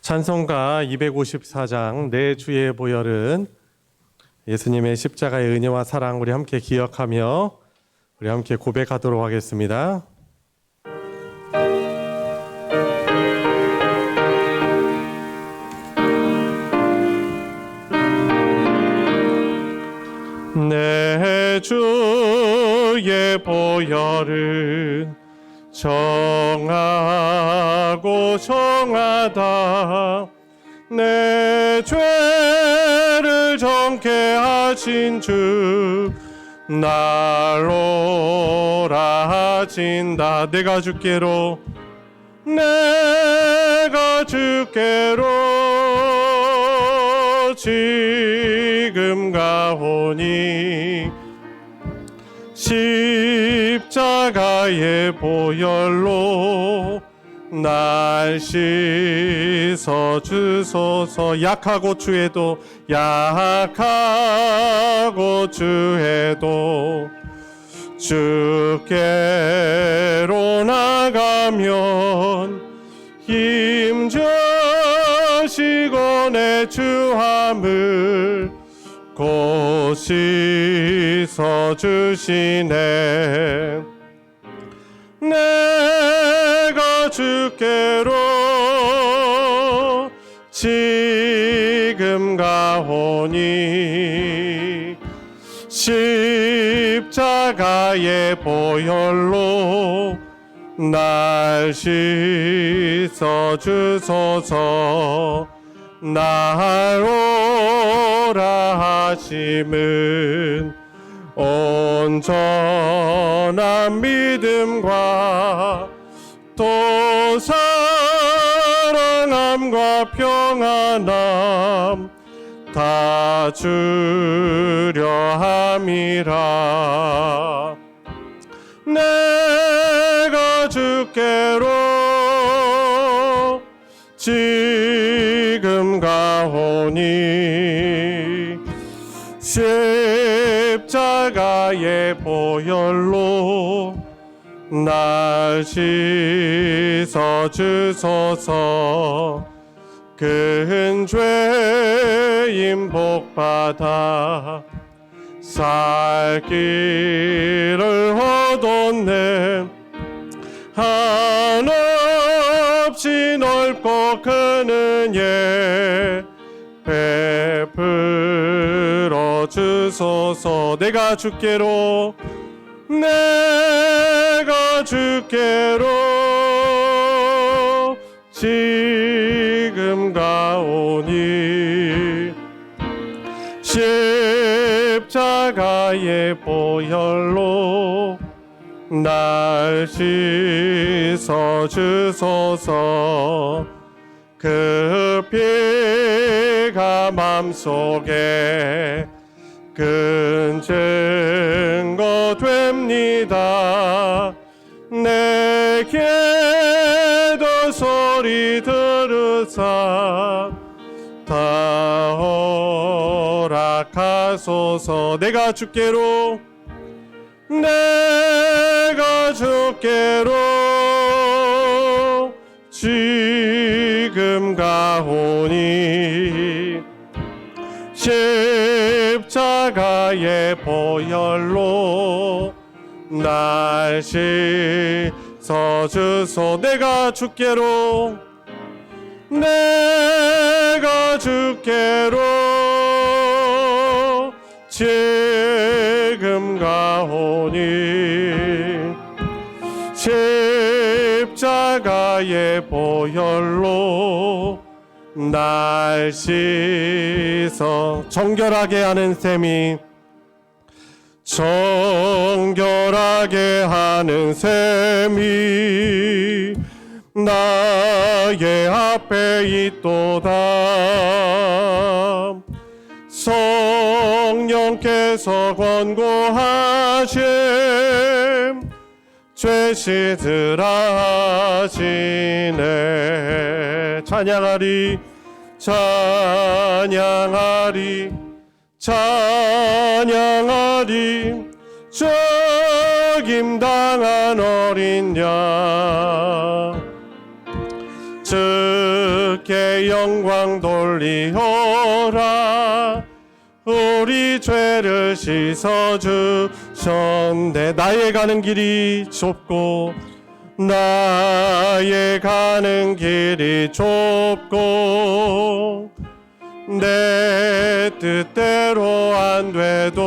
찬송가 254장 내 주의 보혈은 예수님의 십자가의 은혜와 사랑 우리 함께 기억하며 우리 함께 고백하도록 하겠습니다. 내 주의 보혈은 정하고 정하다 내 죄를 정케 하신 주 날로 하신다. 내가 주께로 지금 가오니 십자가의 보혈로 날 씻어 주소서. 약하고 주에도 주께로 나가면 힘주시고 내 주함을 곧 씻어 주시네. 내가 주께로 지금 가오니 십자가의 보혈로 날 씻어 주소서. 날 오라 하심은 온전한 믿음과 또 사랑함과 평안함 다 주려 함이라. 내가 주께로 지금 가오니 십자가의 보혈로 날 씻어 주소서. 큰 죄인 복받아 살 길을 얻었네. 한없이 넓고 큰 은혜 베풀어 주소서. 내가 주께로 지금 가오니 십자가의 보혈로 날 씻어 주소서. 그 피가 맘속에 큰 증거 됩니다. 내게도 소리 들으사 다 허락하소서. 내가 주께로 지금 가오니 십자가의 보혈로 날 씻어 주소. 내가 주께로 지금 가오니 십자가의 보혈로 날 씻어. 정결하게 하는 셈이 정결하게 하는 셈이 나의 앞에 있도다. 성령께서 권고하심 죄 씻으라 하시네. 찬양하리 죽임당한 어린 양 주께 영광 돌리오라. 우리 죄를 씻어주셨네. 나의 가는 길이 좁고 나의 가는 길이 좁고 내 뜻대로 안 돼도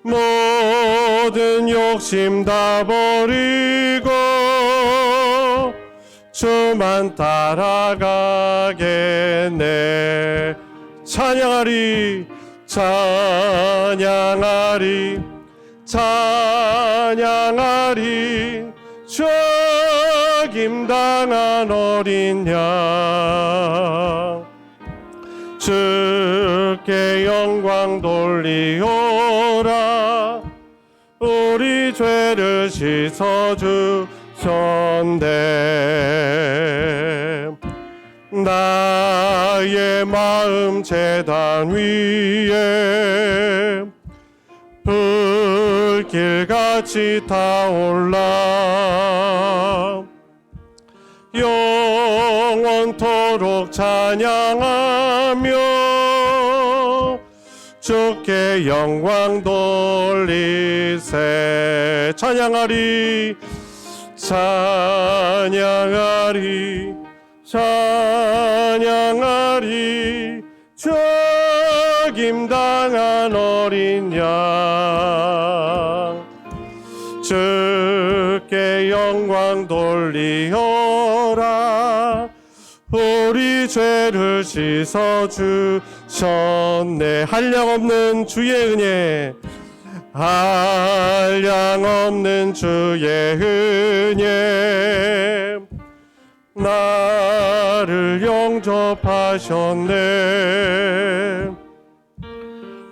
모든 욕심 다 버리고 주만 따라가겠네. 찬양하리 찬양하리 찬양하리 죽임당한 어린 양. 주께 영광 돌리오라. 우리 죄를 씻어주셨네. 나의 마음 제단 위에 불길같이 타올라 영원토록 찬양하며 주께 영광 돌리세. 찬양하리 찬양하리 찬양하리 죽임당한 어린 양. 주께 영광 돌리오라. 우리 죄를 씻어주셨네. 한량없는 주의 은혜 한량없는 주의 은혜 나를 영접하셨네.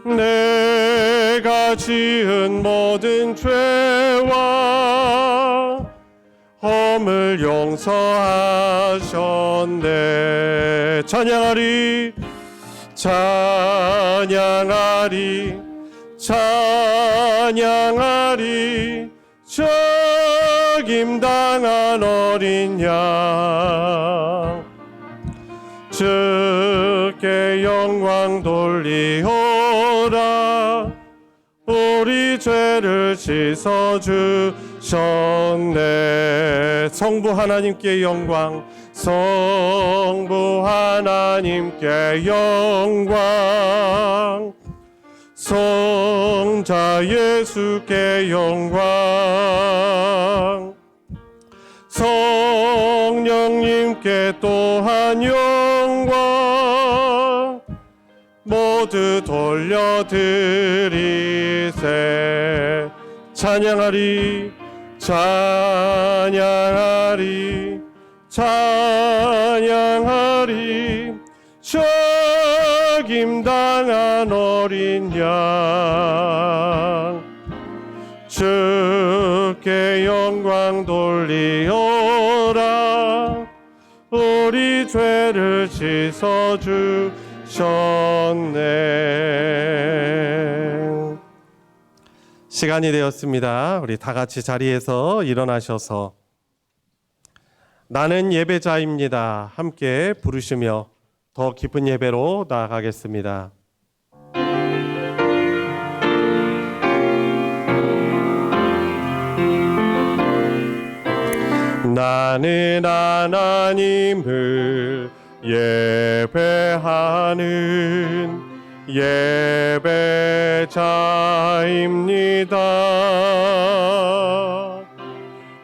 내가 지은 모든 죄와 허물 용서하셨네. 찬양하리 찬양하리 찬양하리 죽임당한 어린 양. 주께 영광 돌리오라. 우리 죄를 씻어주셨네. 성부 하나님께 영광 성부 하나님께 영광 성자 예수께 영광 성령님께 또한 영광 모두 돌려드리세. 찬양하리 찬양하리 찬양하리 죽임당한 어린 양. 주께 영광 돌리오라. 우리 죄를 씻어주셨네. 시간이 되었습니다. 우리 다 같이 자리에서 일어나셔서 나는 예배자입니다. 함께 부르시며 더 깊은 예배로 나아가겠습니다. 나는 하나님을 예배하는 예배자입니다.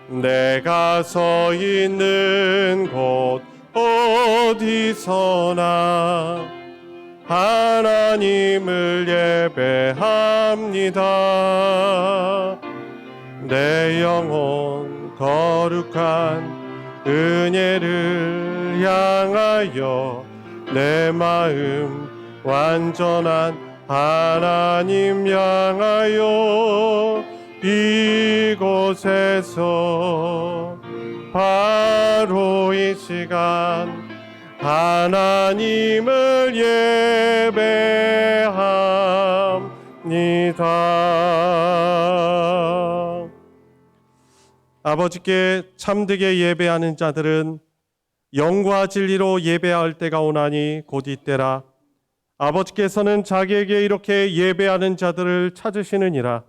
내가 서 있는 곳 어디서나 하나님을 예배합니다. 내 영혼 거룩한 은혜를 향하여 내 마음 완전한 하나님 향하여 이곳에서 바로 이 시간 하나님을 예배합니다. 아버지께 참되게 예배하는 자들은 영과 진리로 예배할 때가 오나니 곧 이때라. 아버지께서는 자기에게 이렇게 예배하는 자들을 찾으시느니라.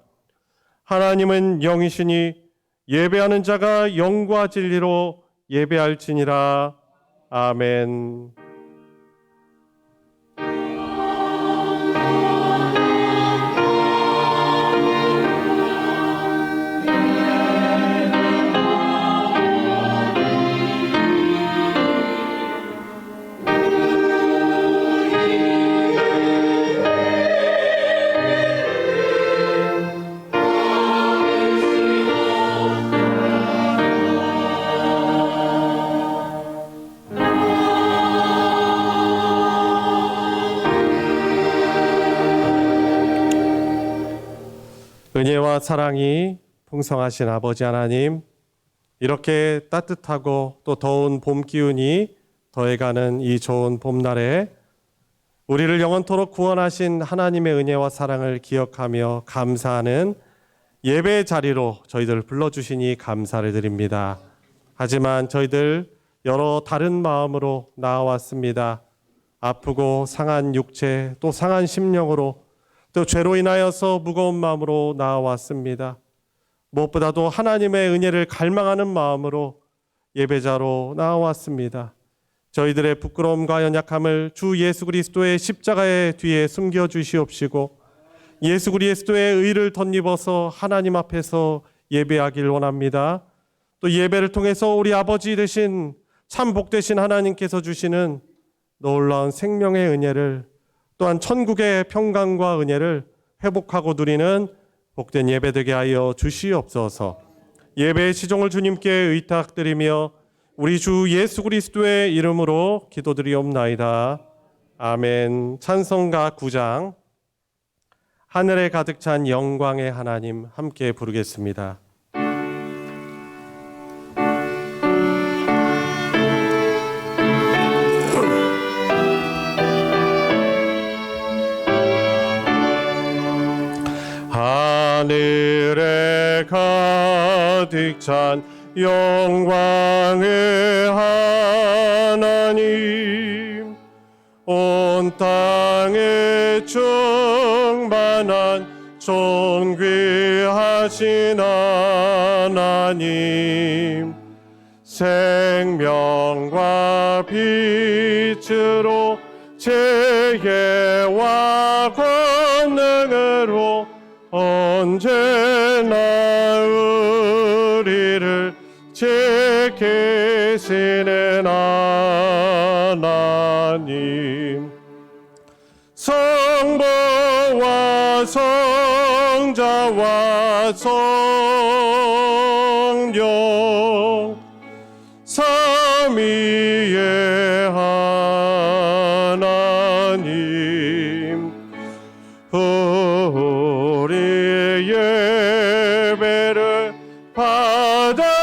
하나님은 영이시니 예배하는 자가 영과 진리로 예배할지니라. 아멘. 은혜와 사랑이 풍성하신 아버지 하나님, 이렇게 따뜻하고 또 더운 봄 기운이 더해가는 이 좋은 봄날에 우리를 영원토록 구원하신 하나님의 은혜와 사랑을 기억하며 감사하는 예배의 자리로 저희들 불러주시니 감사를 드립니다. 하지만 저희들 여러 다른 마음으로 나아왔습니다. 아프고 상한 육체 또 상한 심령으로 또 죄로 인하여서 무거운 마음으로 나아왔습니다. 무엇보다도 하나님의 은혜를 갈망하는 마음으로 예배자로 나아왔습니다. 저희들의 부끄러움과 연약함을 주 예수 그리스도의 십자가의 뒤에 숨겨주시옵시고 예수 그리스도의 의를 덧입어서 하나님 앞에서 예배하길 원합니다. 또 예배를 통해서 우리 아버지 되신 참 복되신 하나님께서 주시는 놀라운 생명의 은혜를 또한 천국의 평강과 은혜를 회복하고 누리는 복된 예배 되게 하여 주시옵소서. 예배의 시종을 주님께 의탁드리며 우리 주 예수 그리스도의 이름으로 기도드리옵나이다. 아멘. 찬송가 9장 하늘에 가득 찬 영광의 하나님 함께 부르겠습니다. 하늘에 가득 찬 영광의 하나님, 온 땅에 충만한 존귀하신 하나님, 생명과 빛으로 지혜와 권능으로 언제나 우리를 지키시는 하나님, 성부와 성자와 성령 삼위의 하나님, 우리 예배를 받아주시옵소서.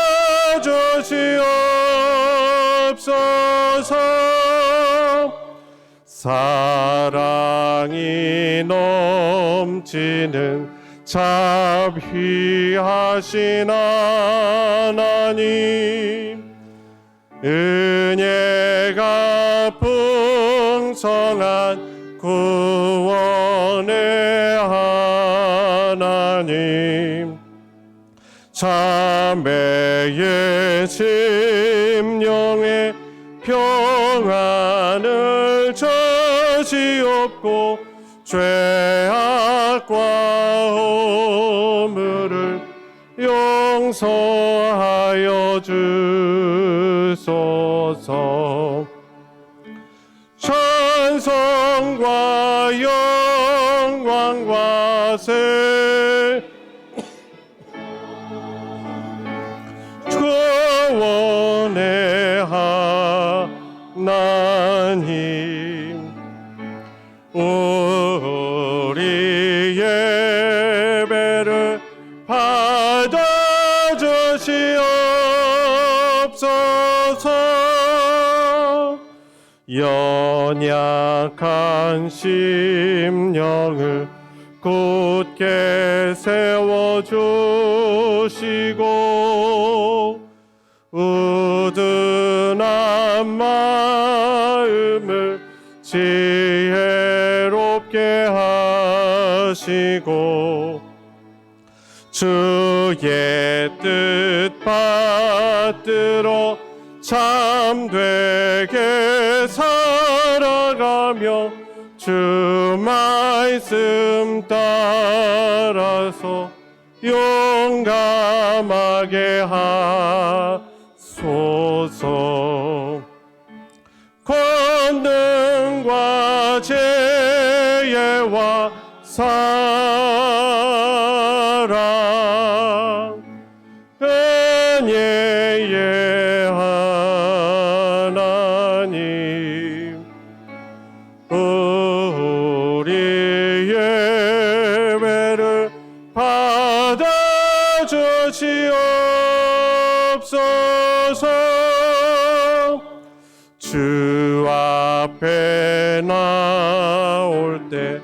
사랑이 넘치는 자비하신 하나님, 은혜가 풍성한 구원의 하나님, 자매의 심령에 평안을 저지옵고 죄악과 허물을 용서하여 주소서. 찬송과 영광과 세 구원의 하나님, 우리 예배를 받아주시옵소서. 연약한 심령을 굳게 세워주시고 우둔 순한 마음을 지혜롭게 하시고 주의 뜻 받들어 참되게 살아가며 주 말씀 따라서 용감하게 하소서. 권능과 지혜와 사랑 은혜의 하나님 우리의 예배를 받아주시옵소서. 주 앞에 나올 때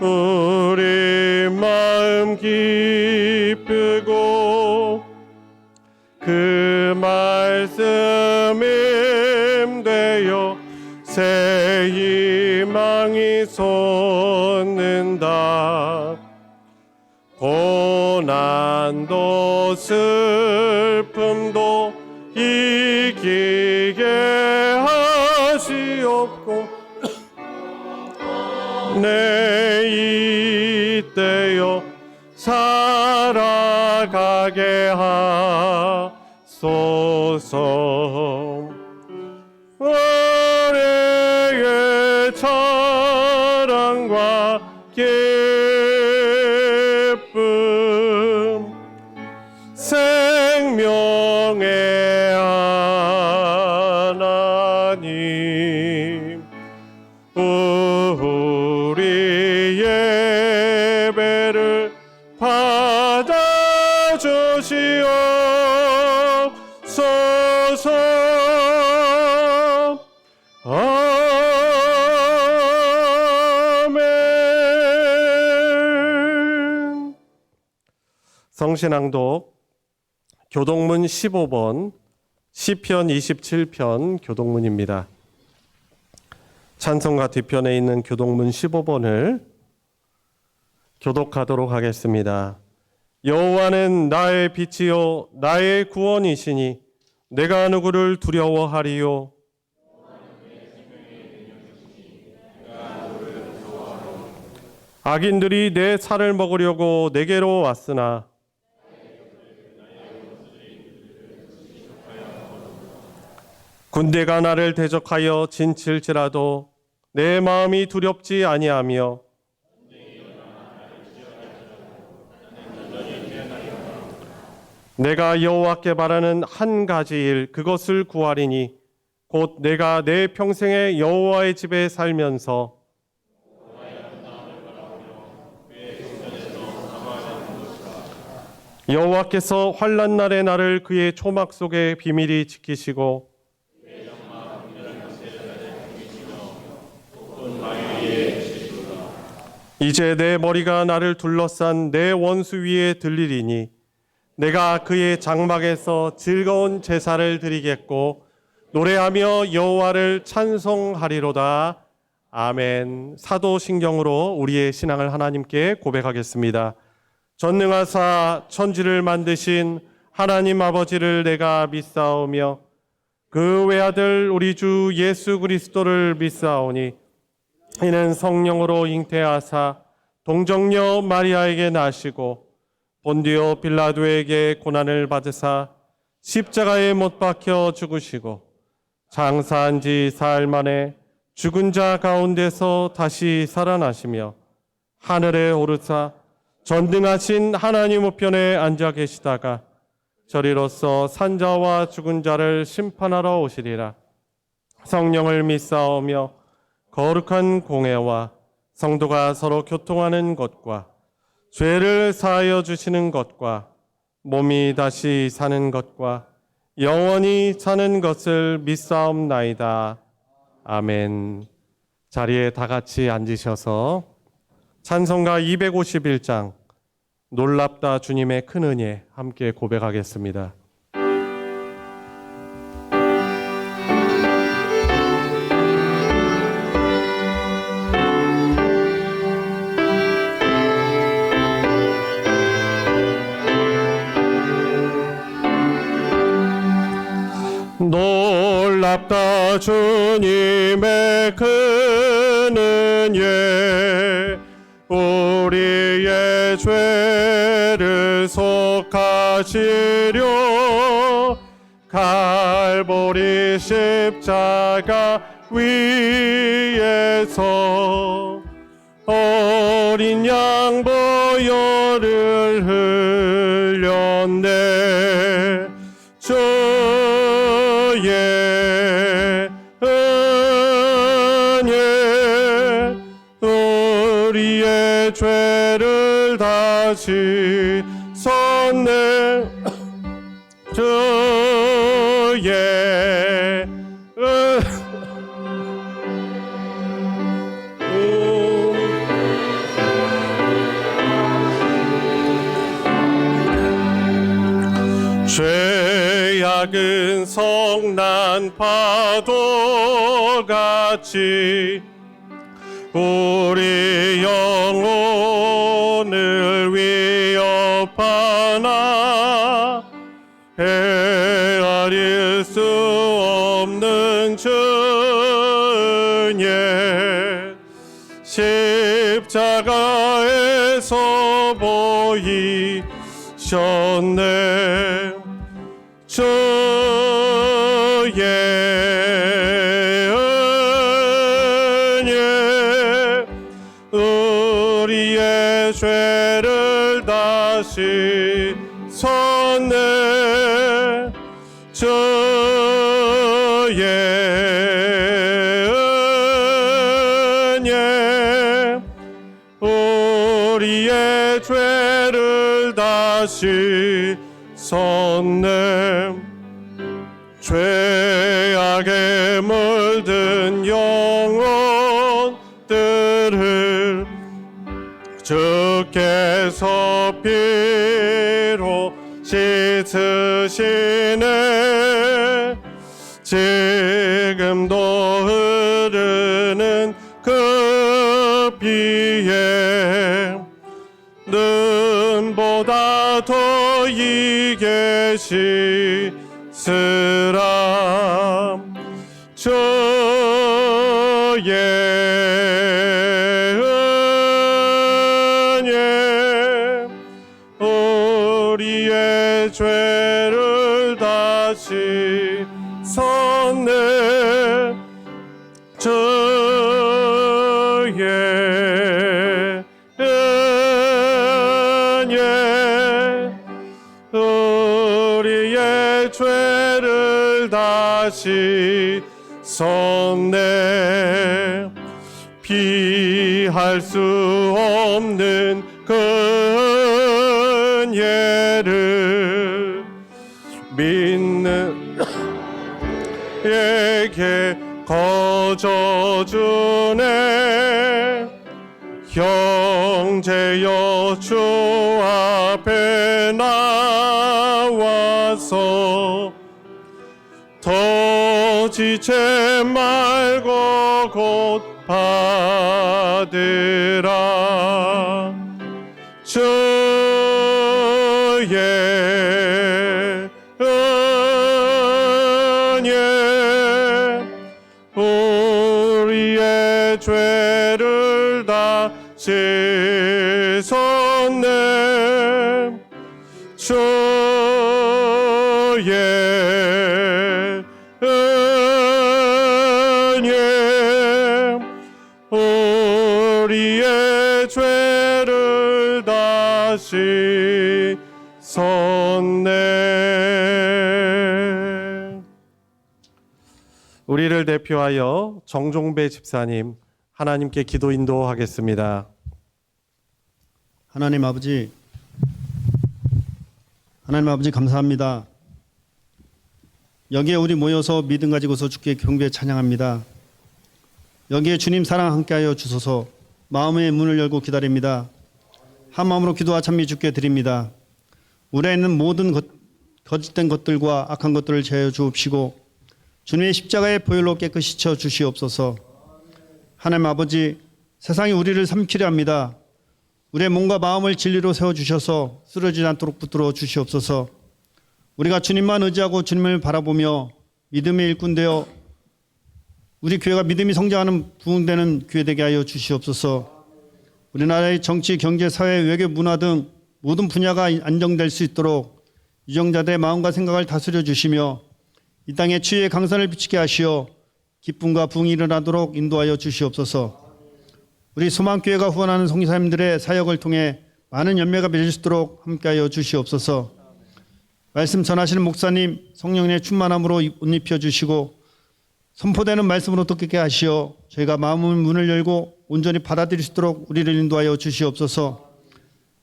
우리 마음 기쁘고 그 말씀 임되어 새 희망이 솟는다. 고난도 슬픔도 이기게 하시옵고 내 이때여 살아가게 하소서. 우리의 자랑과 기쁨 생명의 하나님 우리 예배를 받아주시옵소서. 아멘. 성신앙독 교동문 15번 시편 27편 교동문입니다. 찬송가 뒤편에 있는 교동문 15번을 교독하도록 하겠습니다. 여호와는 나의 빛이요 나의 구원이시니 내가 누구를 두려워하리요. 악인들이 내 살을 먹으려고 내게로 왔으나 군대가 나를 대적하여 진칠지라도 내 마음이 두렵지 아니하며 내가 여호와께 바라는 한 가지 일 그것을 구하리니 곧 내가 내 평생에 여호와의 집에 살면서 여호와께서 환난 날에 나를 그의 초막 속에 비밀히 지키시고 이제 내 머리가 나를 둘러싼 내 원수 위에 들리리니 내가 그의 장막에서 즐거운 제사를 드리겠고 노래하며 여호와를 찬송하리로다. 아멘. 사도신경으로 우리의 신앙을 하나님께 고백하겠습니다. 전능하사 천지를 만드신 하나님 아버지를 내가 믿사오며 그 외아들 우리 주 예수 그리스도를 믿사오니 이는 성령으로 잉태하사 동정녀 마리아에게 나시고 본디오 빌라도에게 고난을 받으사 십자가에 못 박혀 죽으시고 장사한 지 사흘 만에 죽은 자 가운데서 다시 살아나시며 하늘에 오르사 전능하신 하나님 우편에 앉아 계시다가 저리로서 산자와 죽은 자를 심판하러 오시리라. 성령을 믿사오며 거룩한 공회와 성도가 서로 교통하는 것과 죄를 사하여 주시는 것과 몸이 다시 사는 것과 영원히 사는 것을 믿사옵나이다. 아멘. 자리에 다 같이 앉으셔서 찬송가 251장 놀랍다 주님의 큰 은혜 함께 고백하겠습니다. 놀랍다 주님의 큰 은혜, 우리의 죄를 속하시려 갈보리 십자가 위에서 어린 양 보혈을 흘렸네. 주의 은혜 우리의 죄를 다시 섰네. 주의 죄악은 성난 파도같이 우리 영혼을 위협하나 헤아릴 수 없는 주의 십자가에서 보이셨네. 주의 은혜 우리의 죄를 다시 섰네. 주의 은혜 우리의 죄를 다시 섰네. 죄악에 물든 영혼들을 주께서 피로 씻으시네. 지금도 흐르는 그 피에 눈보다 더 이게 씻으라. 주의 은혜 우리의 죄를 다시 섰네. 주의 은혜 우리의 죄를 다시 섰네. 피할 수 없는 그 은혜를 믿는 에게 거저주네. 형제여 주 앞에 나와서 더 지체 말고 곧 받으라. 주의 은혜 우리의 죄를 다 씻었네. 주의 은혜 우리의 죄를 다시 섰네. 우리를 대표하여 정종배 집사님 하나님께 기도 인도하겠습니다. 하나님 아버지 감사합니다. 여기에 우리 모여서 믿음 가지고서 주께 경배 찬양합니다. 여기에 주님 사랑 함께하여 주소서. 마음의 문을 열고 기다립니다. 한 마음으로 기도와 찬미 주께 드립니다. 우리에 있는 모든 거짓된 것들과 악한 것들을 제하여 주옵시고 주님의 십자가의 보혈로 깨끗이 쳐 주시옵소서. 하나님 아버지, 세상이 우리를 삼키려 합니다. 우리의 몸과 마음을 진리로 세워주셔서 쓰러지지 않도록 붙들어 주시옵소서. 우리가 주님만 의지하고 주님을 바라보며 믿음의 일꾼 되어 우리 교회가 믿음이 성장하는 부흥되는 교회 되게 하여 주시옵소서. 우리나라의 정치, 경제, 사회, 외교, 문화 등 모든 분야가 안정될 수 있도록 유정자들의 마음과 생각을 다스려 주시며 이 땅에 치유의 강산을 비치게 하시어 기쁨과 부흥이 일어나도록 인도하여 주시옵소서. 우리 소망교회가 후원하는 성교사님들의 사역을 통해 많은 연매가 맺을 수 있도록 함께하여 주시옵소서. 말씀 전하시는 목사님 성령의 충만함으로 옷 입혀 주시고 선포되는 말씀으로 뜻깊게 하시어 저희가 마음의 문을 열고 온전히 받아들일 수 있도록 우리를 인도하여 주시옵소서.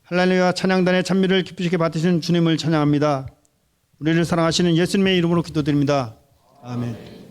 할렐루야 찬양단의 찬미를 기쁘시게 받으시는 주님을 찬양합니다. 우리를 사랑하시는 예수님의 이름으로 기도드립니다. 아멘.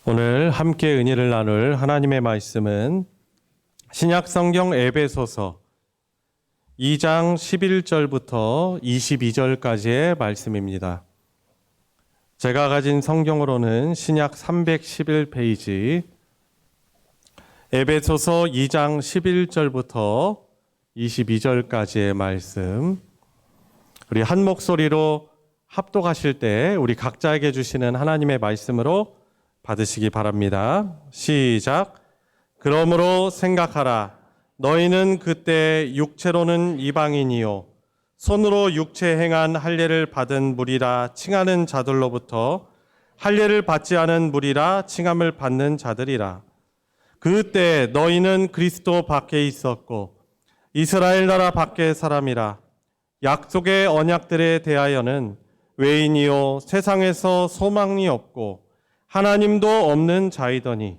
오늘 함께 은혜를 나눌 하나님의 말씀은 신약 성경 에베소서 2장 11절부터 22절까지의 말씀입니다. 제가 가진 성경으로는 신약 311페이지 에베소서 2장 11절부터 22절까지의 말씀, 우리 한 목소리로 합독하실 때 우리 각자에게 주시는 하나님의 말씀으로 받으시기 바랍니다. 시작. 그러므로 생각하라. 너희는 그때 육체로는 이방인이요 손으로 육체 행한 할례를 받은 무리라 칭하는 자들로부터 할례를 받지 않은 무리라 칭함을 받는 자들이라. 그때 너희는 그리스도 밖에 있었고 이스라엘 나라 밖의 사람이라. 약속의 언약들에 대하여는 외인이요 세상에서 소망이 없고 하나님도 없는 자이더니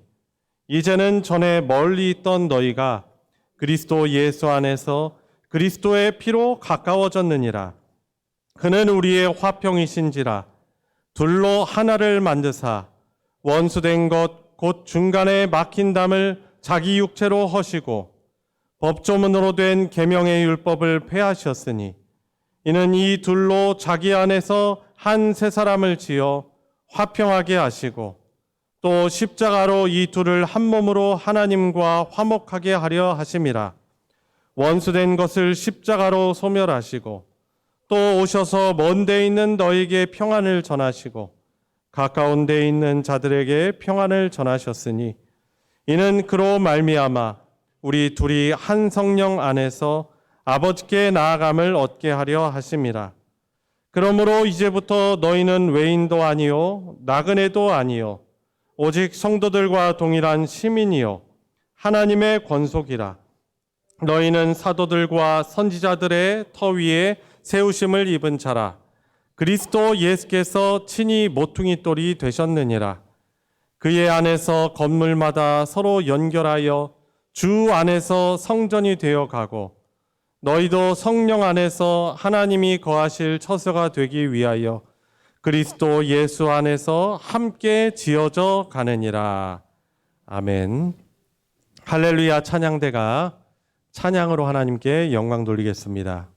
이제는 전에 멀리 있던 너희가 그리스도 예수 안에서 그리스도의 피로 가까워졌느니라. 그는 우리의 화평이신지라. 둘로 하나를 만드사 원수된 것 곧 중간에 막힌 담을 자기 육체로 허시고 법조문으로 된 계명의 율법을 폐하셨으니 이는 이 둘로 자기 안에서 한 새 사람을 지어 화평하게 하시고 또 십자가로 이 둘을 한 몸으로 하나님과 화목하게 하려 하심이라. 원수된 것을 십자가로 소멸하시고 또 오셔서 먼 데 있는 너에게 평안을 전하시고 가까운 데 있는 자들에게 평안을 전하셨으니 이는 그로 말미암아 우리 둘이 한 성령 안에서 아버지께 나아감을 얻게 하려 하심이라. 그러므로 이제부터 너희는 외인도 아니요 나그네도 아니요 오직 성도들과 동일한 시민이요 하나님의 권속이라. 너희는 사도들과 선지자들의 터 위에 세우심을 입은 자라. 그리스도 예수께서 친히 모퉁이 돌이 되셨느니라. 그의 안에서 건물마다 서로 연결하여 주 안에서 성전이 되어 가고 너희도 성령 안에서 하나님이 거하실 처소가 되기 위하여 그리스도 예수 안에서 함께 지어져 가느니라. 아멘. 할렐루야 찬양대가 찬양으로 하나님께 영광 돌리겠습니다.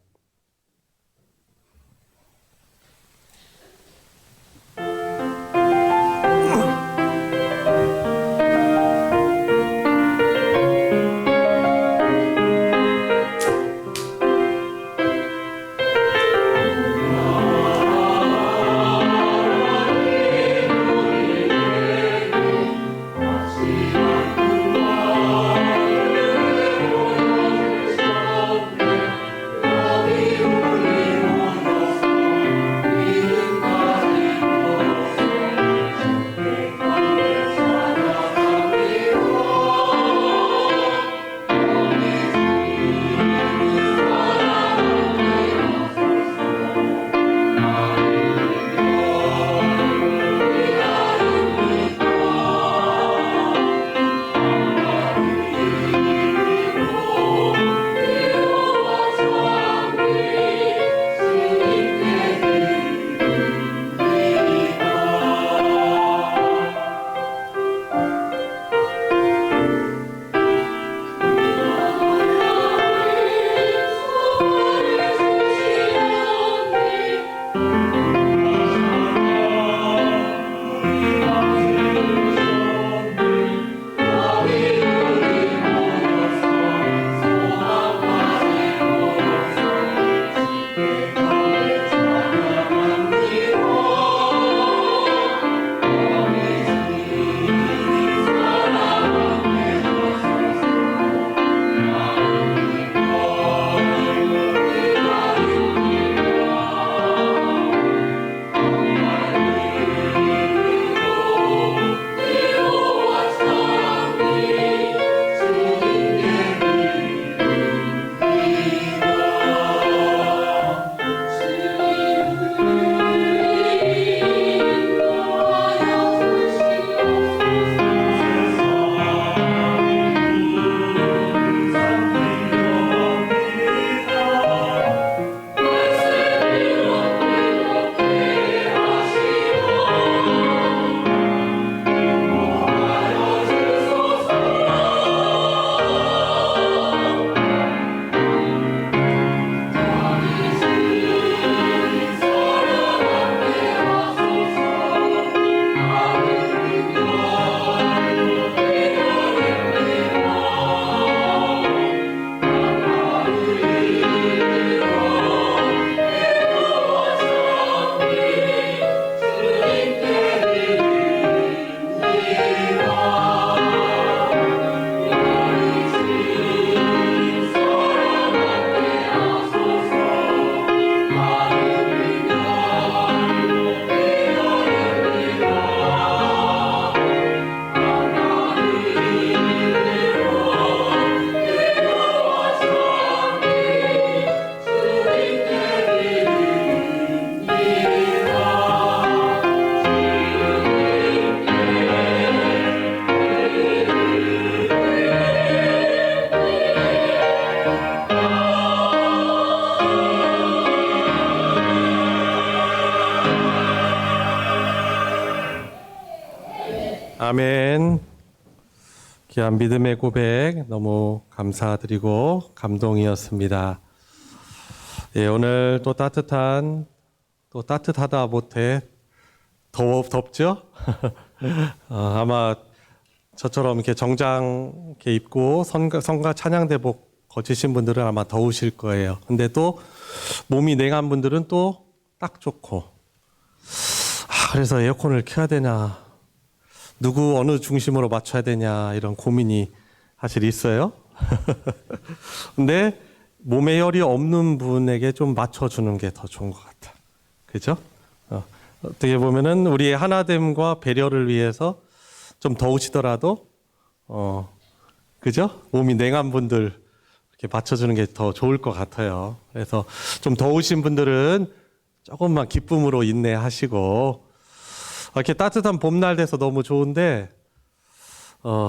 아멘. 귀한 믿음의 고백 너무 감사드리고 감동이었습니다. 예, 오늘 또 따뜻하다 못해 덥죠? 아마 저처럼 이렇게 정장 이렇게 입고 성가 찬양대복 거치신 분들은 아마 더우실 거예요. 근데 또 몸이 냉한 분들은 또 딱 좋고. 그래서 에어컨을 켜야 되냐, 누구 어느 중심으로 맞춰야 되냐 이런 고민이 사실 있어요. 근데 몸에 열이 없는 분에게 좀 맞춰주는 게 더 좋은 것 같아. 그죠? 어떻게 보면은 우리의 하나됨과 배려를 위해서 좀 더우시더라도, 그죠? 몸이 냉한 분들 이렇게 맞춰주는 게 더 좋을 것 같아요. 그래서 좀 더우신 분들은 조금만 기쁨으로 인내하시고, 이렇게 따뜻한 봄날 돼서 너무 좋은데,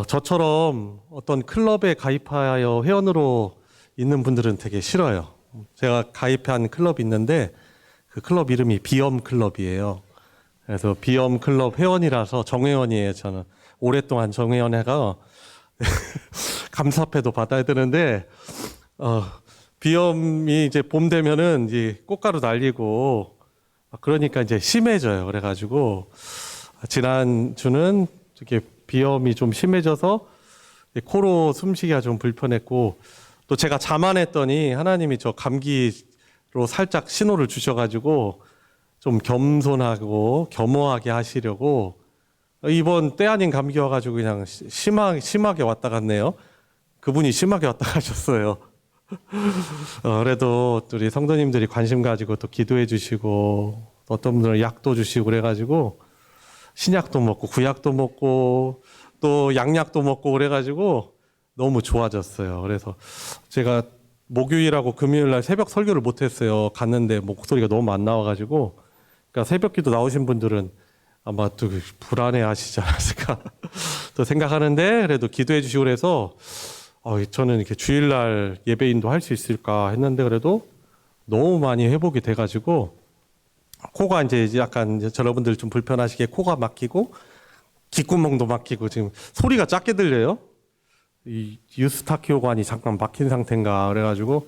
저처럼 어떤 클럽에 가입하여 회원으로 있는 분들은 되게 싫어요. 제가 가입한 클럽이 있는데, 그 클럽 이름이 비염 클럽이에요. 그래서 비염 클럽 회원이라서 정회원이에요, 저는. 오랫동안 정회원회가 감사패도 받아야 되는데, 비염이 이제 봄 되면은 이제 꽃가루 날리고, 그러니까 이제 심해져요. 그래가지고, 지난주는 이렇게 비염이 좀 심해져서 코로 숨쉬기가 좀 불편했고, 또 제가 자만했더니 하나님이 저 감기로 살짝 신호를 주셔가지고 좀 겸손하고 겸허하게 하시려고, 이번 때 아닌 감기 와가지고 그냥 심하게 왔다 갔네요. 그분이 심하게 왔다 가셨어요. 그래도 우리 성도님들이 관심 가지고 또 기도해 주시고, 어떤 분들은 약도 주시고 그래가지고 신약도 먹고 구약도 먹고 또 양약도 먹고 그래가지고 너무 좋아졌어요. 그래서 제가 목요일하고 금요일날 새벽 설교를 못했어요. 갔는데 목소리가 너무 안 나와가지고. 그러니까 새벽기도 나오신 분들은 아마 또 불안해하시지 않았을까 또 생각하는데, 그래도 기도해 주시고 그래서 저는 이렇게 주일날 예배인도 할 수 있을까 했는데, 그래도 너무 많이 회복이 돼가지고, 코가 이제 약간 여러분들 좀 불편하시게 코가 막히고 귓구멍도 막히고 지금 소리가 작게 들려요. 이 유스타키오관이 잠깐 막힌 상태인가 그래가지고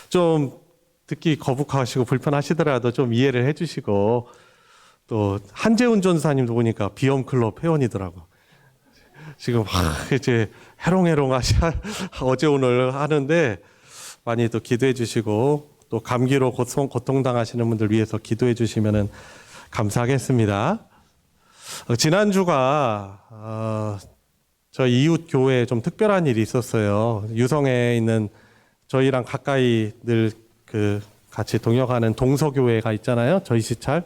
좀 듣기 거북하시고 불편하시더라도 좀 이해를 해주시고, 또 한재훈 전사님도 보니까 비염클럽 회원이더라고. 지금 이제 해롱해롱 어제 오늘 하는데 많이 또 기도해 주시고, 또 감기로 고통당하시는 분들 위해서 기도해 주시면 감사하겠습니다. 지난주가 저희 이웃 교회에 좀 특별한 일이 있었어요. 유성에 있는 저희랑 가까이 늘 같이 동역하는 동서교회가 있잖아요. 저희 시찰.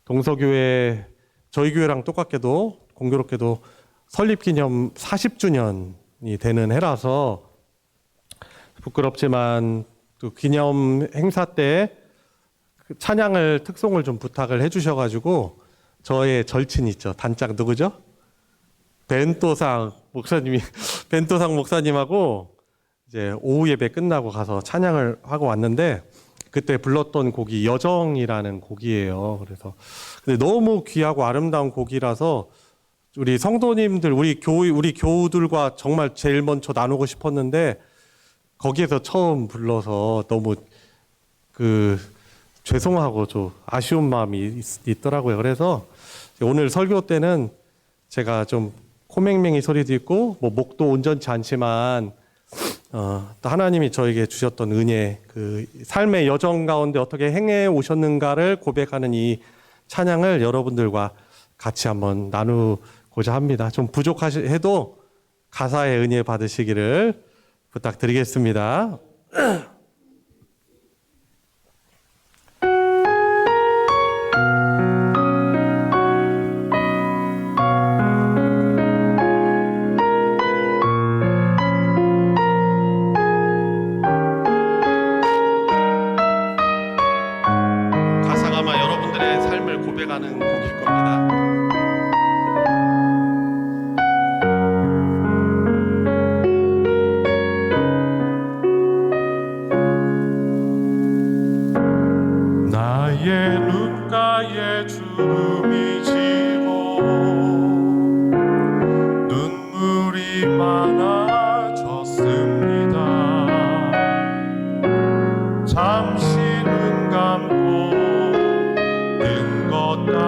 동서교회, 저희 교회랑 똑같게도 공교롭게도 설립기념 40주년이 되는 해라서 부끄럽지만 또 기념 행사 때 찬양을 특송을 좀 부탁을 해주셔가지고, 저의 절친 있죠. 단짝 누구죠? 벤또상 목사님하고 이제 오후 예배 끝나고 가서 찬양을 하고 왔는데, 그때 불렀던 곡이 여정이라는 곡이에요. 그래서 근데 너무 귀하고 아름다운 곡이라서 우리 성도님들, 우리 교우들과 정말 제일 먼저 나누고 싶었는데, 거기에서 처음 불러서 너무 죄송하고 좀 아쉬운 마음이 있더라고요. 그래서 오늘 설교 때는 제가 좀 코맹맹이 소리도 있고 목도 온전치 않지만, 또 하나님이 저에게 주셨던 은혜, 삶의 여정 가운데 어떻게 행해 오셨는가를 고백하는 이 찬양을 여러분들과 같이 한번 나누고자 합니다. 좀 부족해도 가사의 은혜 받으시기를 부탁드리겠습니다. 가사가 아마 여러분들의 삶을 고백하는 곡일 겁니다. 나의 눈가에 주름이 지고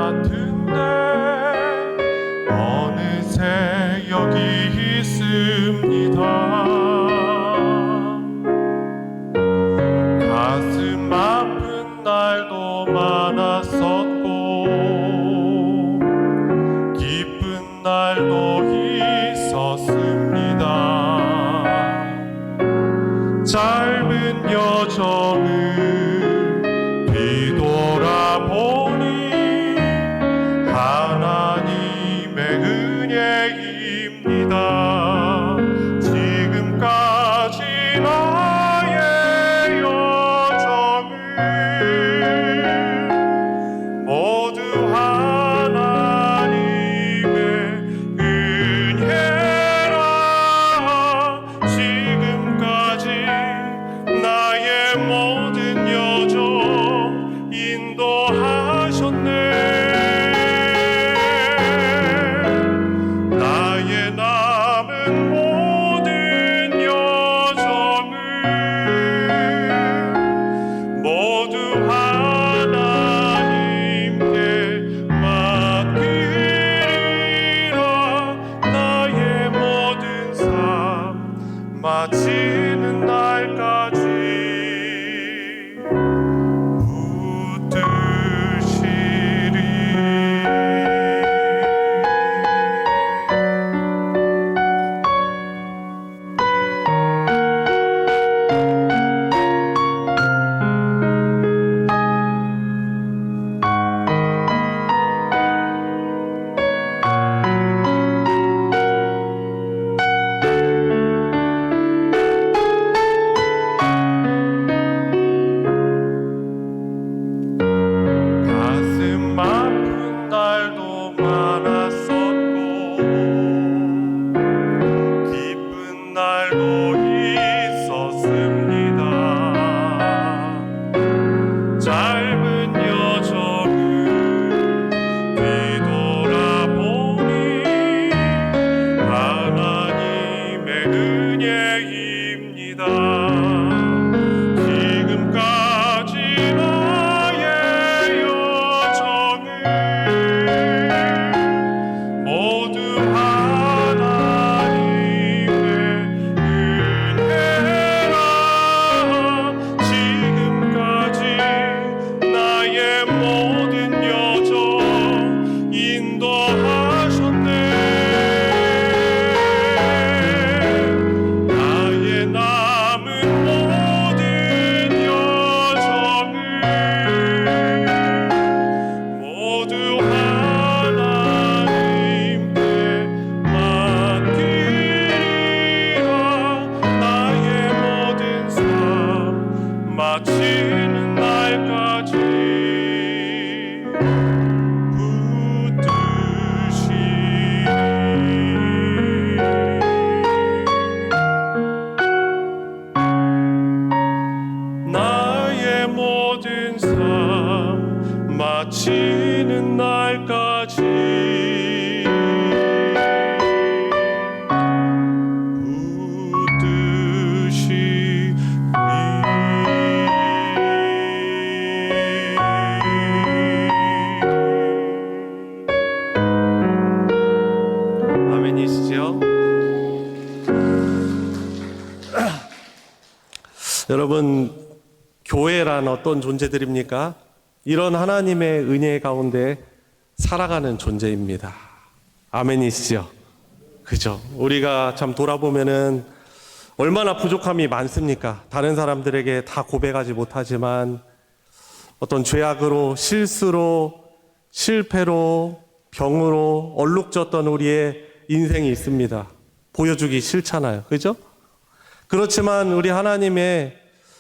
같은데 어느새 여기 있습니다. 가슴 아픈 날도 많았었고 기쁜 날도 있었습니다. 짧은 여정을 뒤돌아보니 하나님의 은혜입니다. 지금까지 나의 여정을 모두 하나님의 은혜라. 지금까지 나의 모든 여정 인도하셨네. 나의 남은 모든 여정을 모두 하나님께 맡기리라. 나의 모든 삶 마치는 날까지 붙드시리. 가슴 아픈 날도 많았었고 기쁜 날도 있었습니다. 짧은 여정을 뒤돌아보니 하나님의 은혜입니다. 지금까지 나의 여정을 모두 하나님의 은혜라. 지금까지 나의 모든 여정 인도하셨네. 나의 남은 모든 여정을 모두 하나님께 맡기리라. 나의 모든 삶 마치는 날까지 붙드시리. 나의 모든 삶 마치는 날까지 아멘이시죠? 여러분, 교회란 어떤 존재들입니까? 이런 하나님의 은혜 가운데 살아가는 존재입니다. 아멘이시죠? 그죠? 우리가 참 돌아보면은 얼마나 부족함이 많습니까? 다른 사람들에게 다 고백하지 못하지만 어떤 죄악으로, 실수로, 실패로, 병으로 얼룩졌던 우리의 인생이 있습니다. 보여주기 싫잖아요. 그죠? 그렇지만 우리 하나님의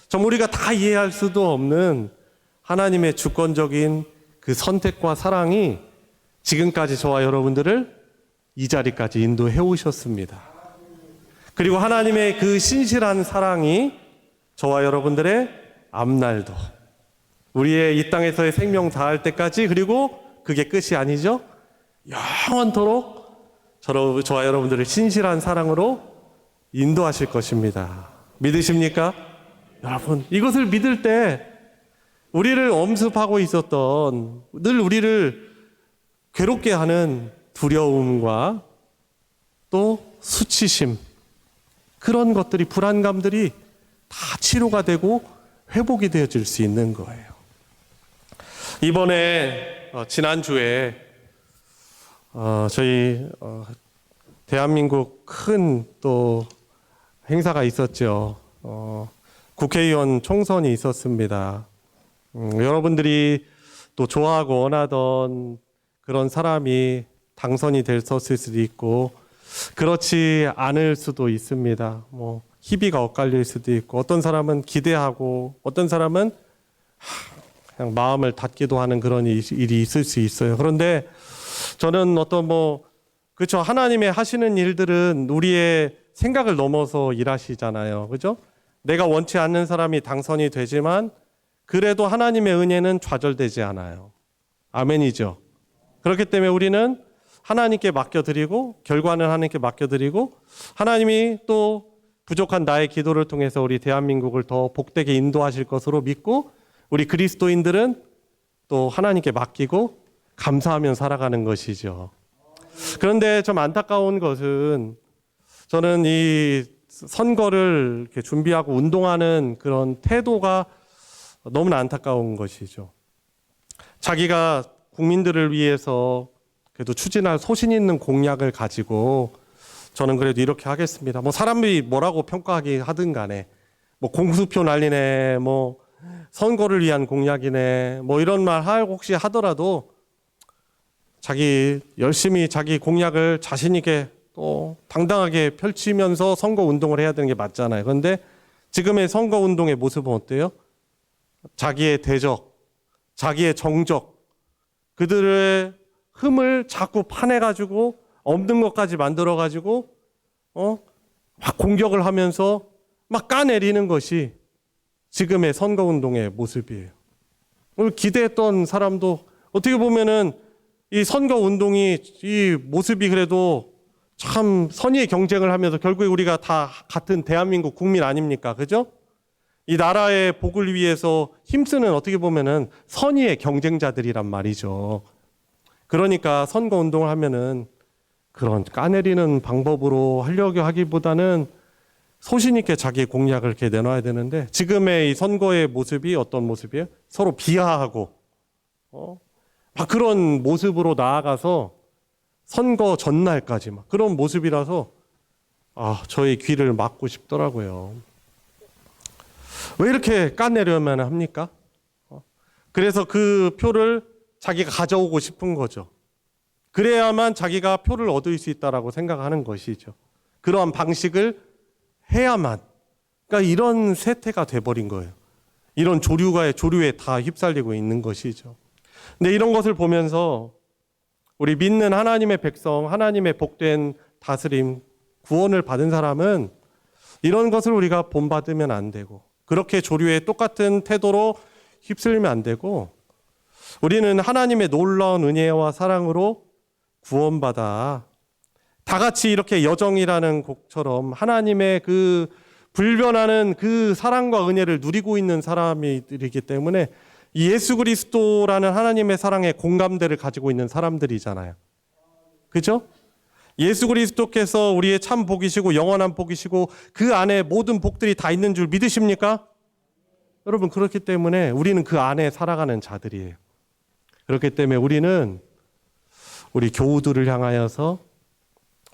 정 우리가 다 이해할 수도 없는 하나님의 주권적인 그 선택과 사랑이 지금까지 저와 여러분들을 이 자리까지 인도해 오셨습니다. 그리고 하나님의 그 신실한 사랑이 저와 여러분들의 앞날도 우리의 이 땅에서의 생명 다할 때까지, 그리고 그게 끝이 아니죠. 영원토록 저와 여러분들을 신실한 사랑으로 인도하실 것입니다. 믿으십니까? 여러분, 이것을 믿을 때 우리를 엄습하고 있었던, 늘 우리를 괴롭게 하는 두려움과 또 수치심, 그런 것들이, 불안감들이 다 치료가 되고 회복이 되어질 수 있는 거예요. 이번에 지난주에 저희 대한민국 큰 또 행사가 있었죠. 국회의원 총선이 있었습니다. 여러분들이 또 좋아하고 원하던 그런 사람이 당선이 됐었을 수도 있고 그렇지 않을 수도 있습니다. 뭐 희비가 엇갈릴 수도 있고 어떤 사람은 기대하고 어떤 사람은 그냥 마음을 닫기도 하는 그런 일이 있을 수 있어요. 그런데 저는 그렇죠. 하나님의 하시는 일들은 우리의 생각을 넘어서 일하시잖아요. 그죠? 내가 원치 않는 사람이 당선이 되지만 그래도 하나님의 은혜는 좌절되지 않아요. 아멘이죠. 그렇기 때문에 우리는 하나님께 맡겨드리고 결과는 하나님께 맡겨드리고 하나님이 또 부족한 나의 기도를 통해서 우리 대한민국을 더 복되게 인도하실 것으로 믿고 우리 그리스도인들은 또 하나님께 맡기고 감사하며 살아가는 것이죠. 그런데 좀 안타까운 것은 저는 이 선거를 이렇게 준비하고 운동하는 그런 태도가 너무나 안타까운 것이죠. 자기가 국민들을 위해서 그래도 추진할 소신 있는 공약을 가지고 저는 그래도 이렇게 하겠습니다. 사람들이 뭐라고 평가하기 하든 간에 공수표 난리네, 선거를 위한 공약이네, 이런 말 혹시 하더라도 자기 열심히 자기 공약을 자신 있게 또 당당하게 펼치면서 선거 운동을 해야 되는 게 맞잖아요. 그런데 지금의 선거 운동의 모습은 어때요? 자기의 대적, 자기의 정적, 그들의 흠을 자꾸 파내가지고 없는 것까지 만들어가지고 막 공격을 하면서 막 까내리는 것이 지금의 선거 운동의 모습이에요. 오늘 기대했던 사람도 어떻게 보면은 이 선거 운동이 이 모습이 그래도 참 선의의 경쟁을 하면서 결국에 우리가 다 같은 대한민국 국민 아닙니까? 그죠? 이 나라의 복을 위해서 힘쓰는 어떻게 보면은 선의의 경쟁자들이란 말이죠. 그러니까 선거 운동을 하면은 그런 까내리는 방법으로 하려고 하기보다는 소신 있게 자기의 공약을 이렇게 내놔야 되는데 지금의 이 선거의 모습이 어떤 모습이에요? 서로 비하하고 막 그런 모습으로 나아가서 선거 전날까지 막 그런 모습이라서 저의 귀를 막고 싶더라고요. 왜 이렇게 까내려면 합니까? 그래서 그 표를 자기가 가져오고 싶은 거죠. 그래야만 자기가 표를 얻을 수 있다라고 생각하는 것이죠. 그러한 방식을 해야만. 그러니까 이런 세태가 돼버린 거예요. 이런 조류에 다 휩쓸리고 있는 것이죠. 근데 이런 것을 보면서 우리 믿는 하나님의 백성, 하나님의 복된 다스림, 구원을 받은 사람은 이런 것을 우리가 본받으면 안 되고 그렇게 조류의 똑같은 태도로 휩쓸리면 안 되고 우리는 하나님의 놀라운 은혜와 사랑으로 구원받아 다 같이 이렇게 여정이라는 곡처럼 하나님의 그 불변하는 그 사랑과 은혜를 누리고 있는 사람이기 때문에 이 예수 그리스도라는 하나님의 사랑에 공감대를 가지고 있는 사람들이잖아요. 그죠? 예수 그리스도께서 우리의 참 복이시고 영원한 복이시고 그 안에 모든 복들이 다 있는 줄 믿으십니까? 여러분 그렇기 때문에 우리는 그 안에 살아가는 자들이에요. 그렇기 때문에 우리는 우리 교우들을 향하여서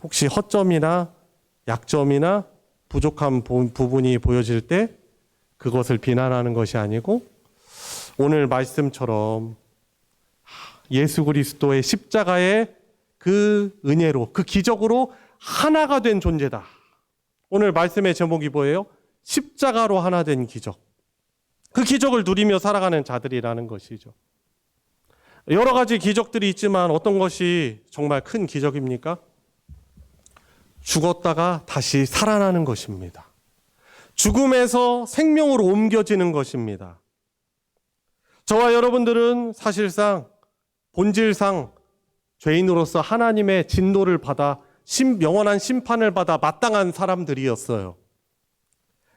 혹시 허점이나 약점이나 부족한 부분이 보여질 때 그것을 비난하는 것이 아니고 오늘 말씀처럼 예수 그리스도의 십자가의 그 은혜로 그 기적으로 하나가 된 존재다. 오늘 말씀의 제목이 뭐예요? 십자가로 하나 된 기적. 그 기적을 누리며 살아가는 자들이라는 것이죠. 여러 가지 기적들이 있지만 어떤 것이 정말 큰 기적입니까? 죽었다가 다시 살아나는 것입니다. 죽음에서 생명으로 옮겨지는 것입니다. 저와 여러분들은 사실상 본질상 죄인으로서 하나님의 진노를 받아 영원한 심판을 받아 마땅한 사람들이었어요.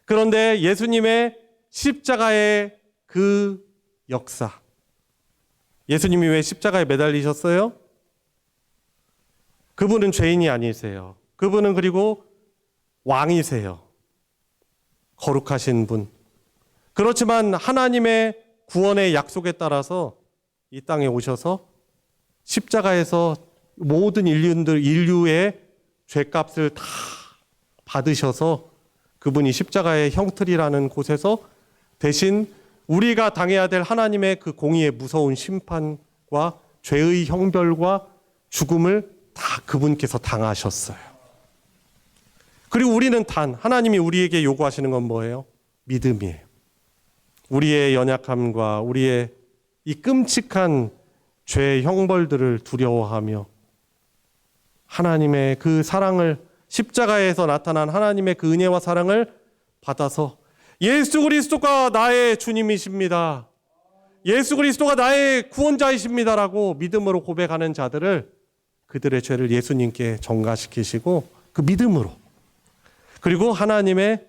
그런데 예수님의 십자가의 그 역사, 예수님이 왜 십자가에 매달리셨어요? 그분은 죄인이 아니세요. 그분은 그리고 왕이세요. 거룩하신 분. 그렇지만 하나님의 구원의 약속에 따라서 이 땅에 오셔서 십자가에서 모든 인류의 죄값을 다 받으셔서 그분이 십자가의 형틀이라는 곳에서 대신 우리가 당해야 될 하나님의 그 공의의 무서운 심판과 죄의 형벌과 죽음을 다 그분께서 당하셨어요. 그리고 우리는 단 하나님이 우리에게 요구하시는 건 뭐예요? 믿음이에요. 우리의 연약함과 우리의 이 끔찍한 죄의 형벌들을 두려워하며 하나님의 그 사랑을, 십자가에서 나타난 하나님의 그 은혜와 사랑을 받아서 예수 그리스도가 나의 주님이십니다, 예수 그리스도가 나의 구원자이십니다라고 믿음으로 고백하는 자들을, 그들의 죄를 예수님께 전가시키시고 그 믿음으로, 그리고 하나님의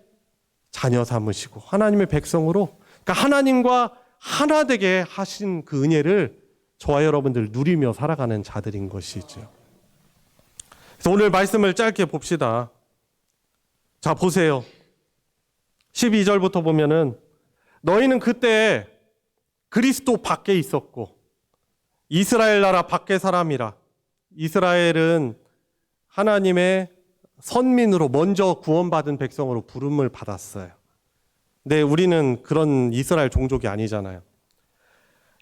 자녀 삼으시고 하나님의 백성으로, 그러니까 하나님과 하나 되게 하신 그 은혜를 저와 여러분들 누리며 살아가는 자들인 것이죠. 그래서 오늘 말씀을 짧게 봅시다. 자, 보세요. 12절부터 보면은 너희는 그때 그리스도 밖에 있었고 이스라엘 나라 밖의 사람이라. 이스라엘은 하나님의 선민으로 먼저 구원받은 백성으로 부름을 받았어요. 근데 우리는 그런 이스라엘 종족이 아니잖아요.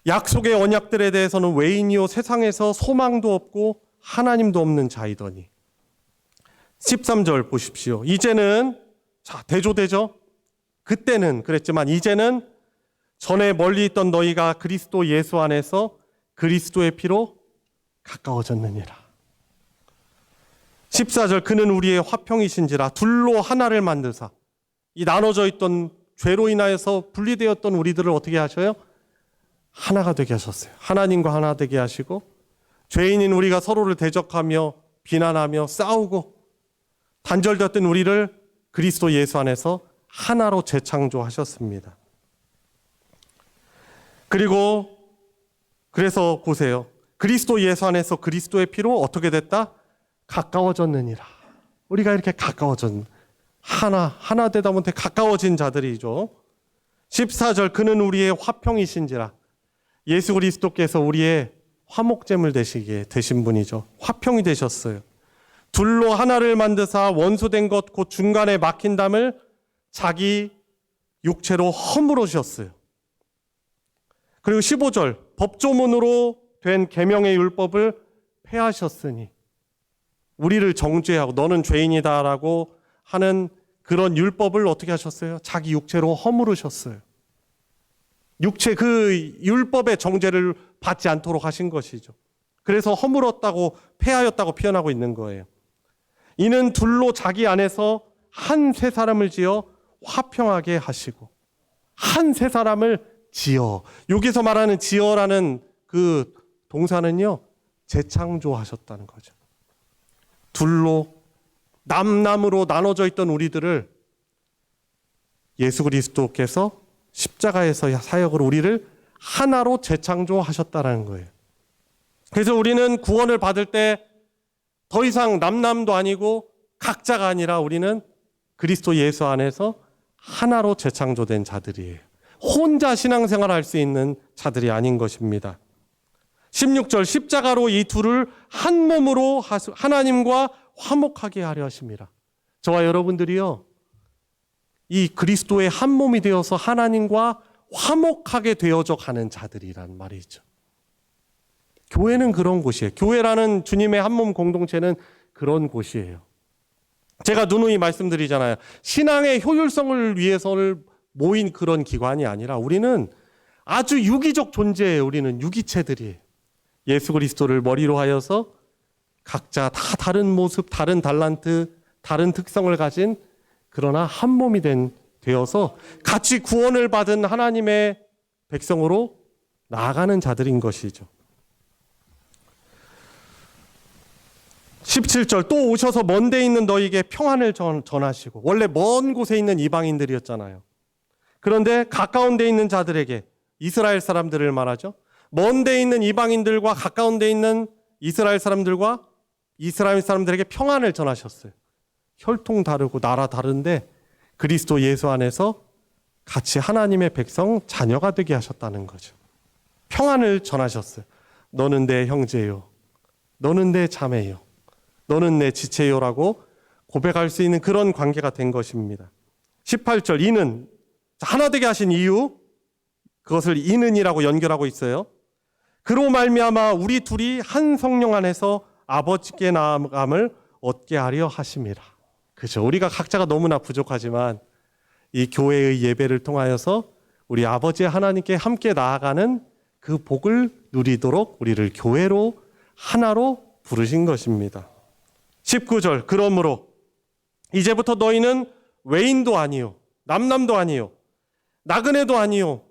약속의 언약들에 대해서는 외인이요 세상에서 소망도 없고 하나님도 없는 자이더니. 13절 보십시오. 이제는, 자, 대조되죠? 그때는 그랬지만 이제는 전에 멀리 있던 너희가 그리스도 예수 안에서 그리스도의 피로 가까워졌느니라. 14절, 그는 우리의 화평이신지라. 둘로 하나를 만드사. 이 나눠져 있던 죄로 인하여서 분리되었던 우리들을 어떻게 하셔요? 하나가 되게 하셨어요. 하나님과 하나 되게 하시고, 죄인인 우리가 서로를 대적하며 비난하며 싸우고 단절되었던 우리를 그리스도 예수 안에서 하나로 재창조하셨습니다. 그리고 그래서 보세요. 그리스도 예수 안에서 그리스도의 피로 어떻게 됐다? 가까워졌느니라. 우리가 이렇게 가까워진, 하나 되다 못해 가까워진 자들이죠. 14절, 그는 우리의 화평이신지라. 예수 그리스도께서 우리의 화목제물 되신 분이죠. 화평이 되셨어요. 둘로 하나를 만드사 원수된 것 곧 중간에 막힌 담을 자기 육체로 허물으셨어요. 그리고 15절, 법조문으로 된 계명의 율법을 폐하셨으니, 우리를 정죄하고 너는 죄인이다라고 하는 그런 율법을 어떻게 하셨어요? 자기 육체로 허물으셨어요. 육체, 그 율법의 정죄를 받지 않도록 하신 것이죠. 그래서 허물었다고, 폐하였다고 표현하고 있는 거예요. 이는 둘로 자기 안에서 한 새 사람을 지어 화평하게 하시고, 한 새 사람을 지어, 여기서 말하는 지어라는 그 동사는요, 재창조하셨다는 거죠. 둘로 남남으로 나눠져 있던 우리들을 예수 그리스도께서 십자가에서 사역으로 우리를 하나로 재창조하셨다는 거예요. 그래서 우리는 구원을 받을 때 더 이상 남남도 아니고 각자가 아니라 우리는 그리스도 예수 안에서 하나로 재창조된 자들이에요. 혼자 신앙생활을 할 수 있는 자들이 아닌 것입니다. 16절, 십자가로 이 둘을 한 몸으로 하나님과 화목하게 하려 하심이라. 저와 여러분들이요, 이 그리스도의 한 몸이 되어서 하나님과 화목하게 되어져 가는 자들이란 말이죠. 교회는 그런 곳이에요. 교회라는 주님의 한 몸 공동체는 그런 곳이에요. 제가 누누이 말씀드리잖아요. 신앙의 효율성을 위해서를 모인 그런 기관이 아니라 우리는 아주 유기적 존재예요. 우리는 유기체들이에요. 예수 그리스도를 머리로 하여서 각자 다 다른 모습, 다른 달란트, 다른 특성을 가진, 그러나 한 몸이 되어서 같이 구원을 받은 하나님의 백성으로 나아가는 자들인 것이죠. 17절, 또 오셔서 먼 데 있는 너희에게 평안을 전하시고, 원래 먼 곳에 있는 이방인들이었잖아요. 그런데 가까운 데 있는 자들에게, 이스라엘 사람들을 말하죠. 먼 데 있는 이방인들과 가까운 데 있는 이스라엘 사람들과 이스라엘 사람들에게 평안을 전하셨어요. 혈통 다르고 나라 다른데 그리스도 예수 안에서 같이 하나님의 백성 자녀가 되게 하셨다는 거죠. 평안을 전하셨어요. 너는 내 형제요. 너는 내 자매요. 너는 내 지체요라고 고백할 수 있는 그런 관계가 된 것입니다. 18절 이는 하나 되게 하신 이유 그것을 이는이라고 연결하고 있어요. 그로 말미암아 우리 둘이 한 성령 안에서 아버지께 나아감을 얻게 하려 하심이라. 그렇죠. 우리가 각자가 너무나 부족하지만 이 교회의 예배를 통하여서 우리 아버지 하나님께 함께 나아가는 그 복을 누리도록 우리를 교회로 하나로 부르신 것입니다. 19절 그러므로 이제부터 너희는 외인도 아니요 남남도 아니요 나그네도 아니요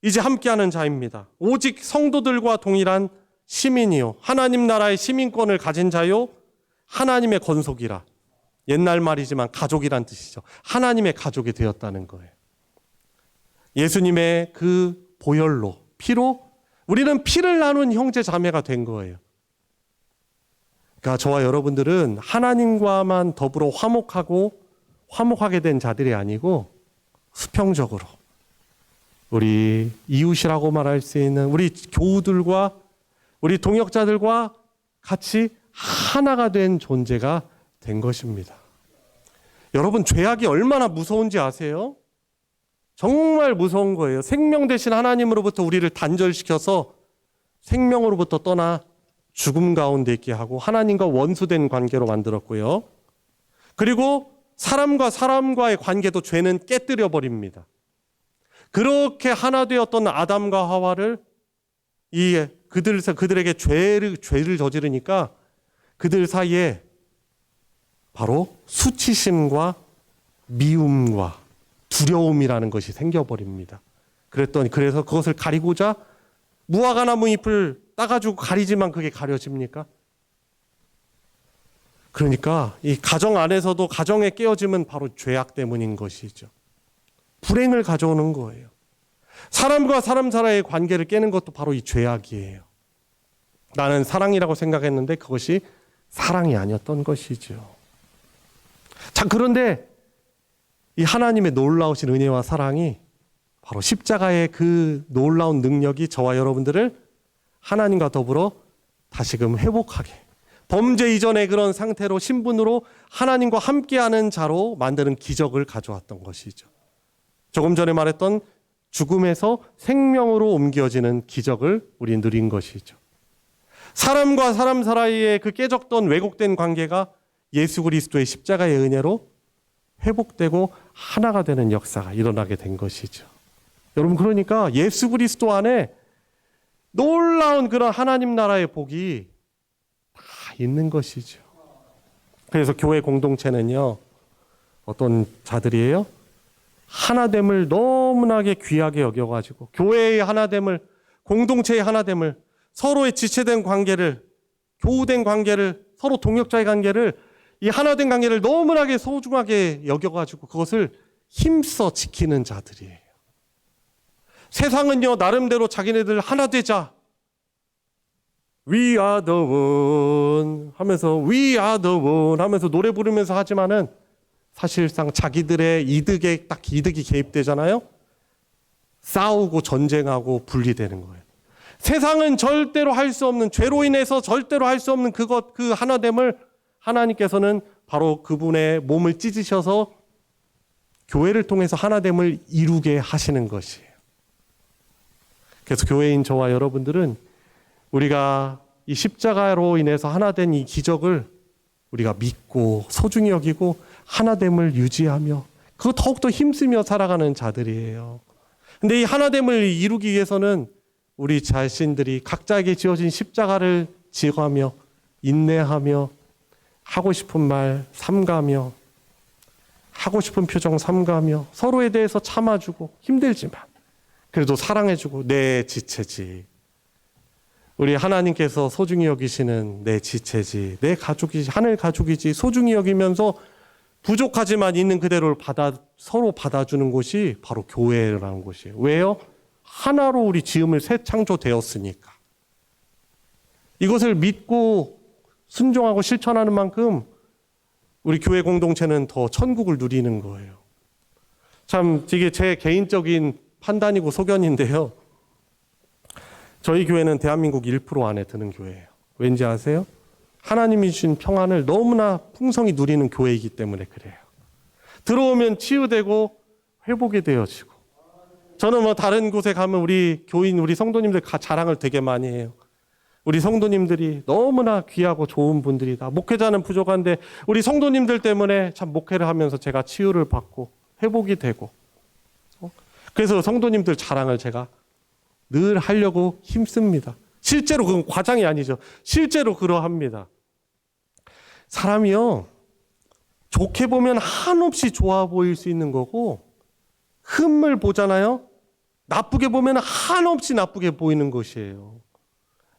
이제 함께하는 자입니다. 오직 성도들과 동일한 시민이요 하나님 나라의 시민권을 가진 자요 하나님의 권속이라. 옛날 말이지만 가족이란 뜻이죠. 하나님의 가족이 되었다는 거예요. 예수님의 그 보혈로 피로 우리는 피를 나눈 형제 자매가 된 거예요. 그러니까 저와 여러분들은 하나님과만 더불어 화목하게 된 자들이 아니고 수평적으로 우리 이웃이라고 말할 수 있는 우리 교우들과 우리 동역자들과 같이 하나가 된 존재가 된 것입니다. 여러분 죄악이 얼마나 무서운지 아세요? 정말 무서운 거예요. 생명 대신 하나님으로부터 우리를 단절시켜서 생명으로부터 떠나 죽음 가운데 있게 하고 하나님과 원수된 관계로 만들었고요. 그리고 사람과 사람과의 관계도 죄는 깨뜨려 버립니다. 그렇게 하나 되었던 아담과 하와를 그들에게 죄를 저지르니까 그들 사이에 바로 수치심과 미움과 두려움이라는 것이 생겨버립니다. 그래서 그것을 가리고자 무화과나무 잎을 따가지고 가리지만 그게 가려집니까? 그러니까 이 가정 안에서도 가정의 깨어짐은 바로 죄악 때문인 것이죠. 불행을 가져오는 거예요. 사람과 사람 사이의 관계를 깨는 것도 바로 이 죄악이에요. 나는 사랑이라고 생각했는데 그것이 사랑이 아니었던 것이죠. 자, 그런데 이 하나님의 놀라우신 은혜와 사랑이 바로 십자가의 그 놀라운 능력이 저와 여러분들을 하나님과 더불어 다시금 회복하게 범죄 이전의 그런 상태로 신분으로 하나님과 함께하는 자로 만드는 기적을 가져왔던 것이죠. 조금 전에 말했던 죽음에서 생명으로 옮겨지는 기적을 우리 누린 것이죠. 사람과 사람 사이에 그 깨졌던 왜곡된 관계가 예수 그리스도의 십자가의 은혜로 회복되고 하나가 되는 역사가 일어나게 된 것이죠. 여러분 그러니까 예수 그리스도 안에 놀라운 그런 하나님 나라의 복이 다 있는 것이죠. 그래서 교회 공동체는요 어떤 자들이에요? 하나됨을 너무나게 귀하게 여겨가지고 교회의 하나됨을 공동체의 하나됨을 서로의 지체된 관계를 교우된 관계를 서로 동역자의 관계를 이 하나된 관계를 너무나게 소중하게 여겨가지고 그것을 힘써 지키는 자들이에요. 세상은요 나름대로 자기네들 하나 되자 We are the one 하면서 We are the one 하면서 노래 부르면서 하지만은 사실상 자기들의 이득에 딱 이득이 개입되잖아요. 싸우고 전쟁하고 분리되는 거예요. 세상은 절대로 할 수 없는 죄로 인해서 절대로 할 수 없는 그 하나됨을 하나님께서는 바로 그분의 몸을 찢으셔서 교회를 통해서 하나됨을 이루게 하시는 것이에요. 그래서 교회인 저와 여러분들은 우리가 이 십자가로 인해서 하나된 이 기적을 우리가 믿고 소중히 여기고 하나됨을 유지하며 그거 더욱더 힘쓰며 살아가는 자들이에요. 근데 이 하나됨을 이루기 위해서는 우리 자신들이 각자에게 지어진 십자가를 지어가며 인내하며 하고 싶은 말 삼가며 하고 싶은 표정 삼가며 서로에 대해서 참아주고 힘들지만 그래도 사랑해주고 내 지체지. 우리 하나님께서 소중히 여기시는 내 지체지, 내 가족이지, 하늘 가족이지 소중히 여기면서 부족하지만 있는 그대로를 서로 받아주는 곳이 바로 교회라는 곳이에요. 왜요? 하나로 우리 지음을 새 창조되었으니까. 이것을 믿고 순종하고 실천하는 만큼 우리 교회 공동체는 더 천국을 누리는 거예요. 참 이게 제 개인적인 판단이고 소견인데요. 저희 교회는 대한민국 1% 안에 드는 교회예요. 왠지 아세요? 하나님이 주신 평안을 너무나 풍성히 누리는 교회이기 때문에 그래요. 들어오면 치유되고 회복이 되어지고. 저는 뭐 다른 곳에 가면 우리 교인, 우리 성도님들 자랑을 되게 많이 해요. 우리 성도님들이 너무나 귀하고 좋은 분들이다. 목회자는 부족한데 우리 성도님들 때문에 참 목회를 하면서 제가 치유를 받고 회복이 되고. 그래서 성도님들 자랑을 제가 늘 하려고 힘씁니다. 실제로 그건 과장이 아니죠. 실제로 그러합니다. 사람이요, 좋게 보면 한없이 좋아 보일 수 있는 거고, 흠을 보잖아요. 나쁘게 보면 한없이 나쁘게 보이는 것이에요.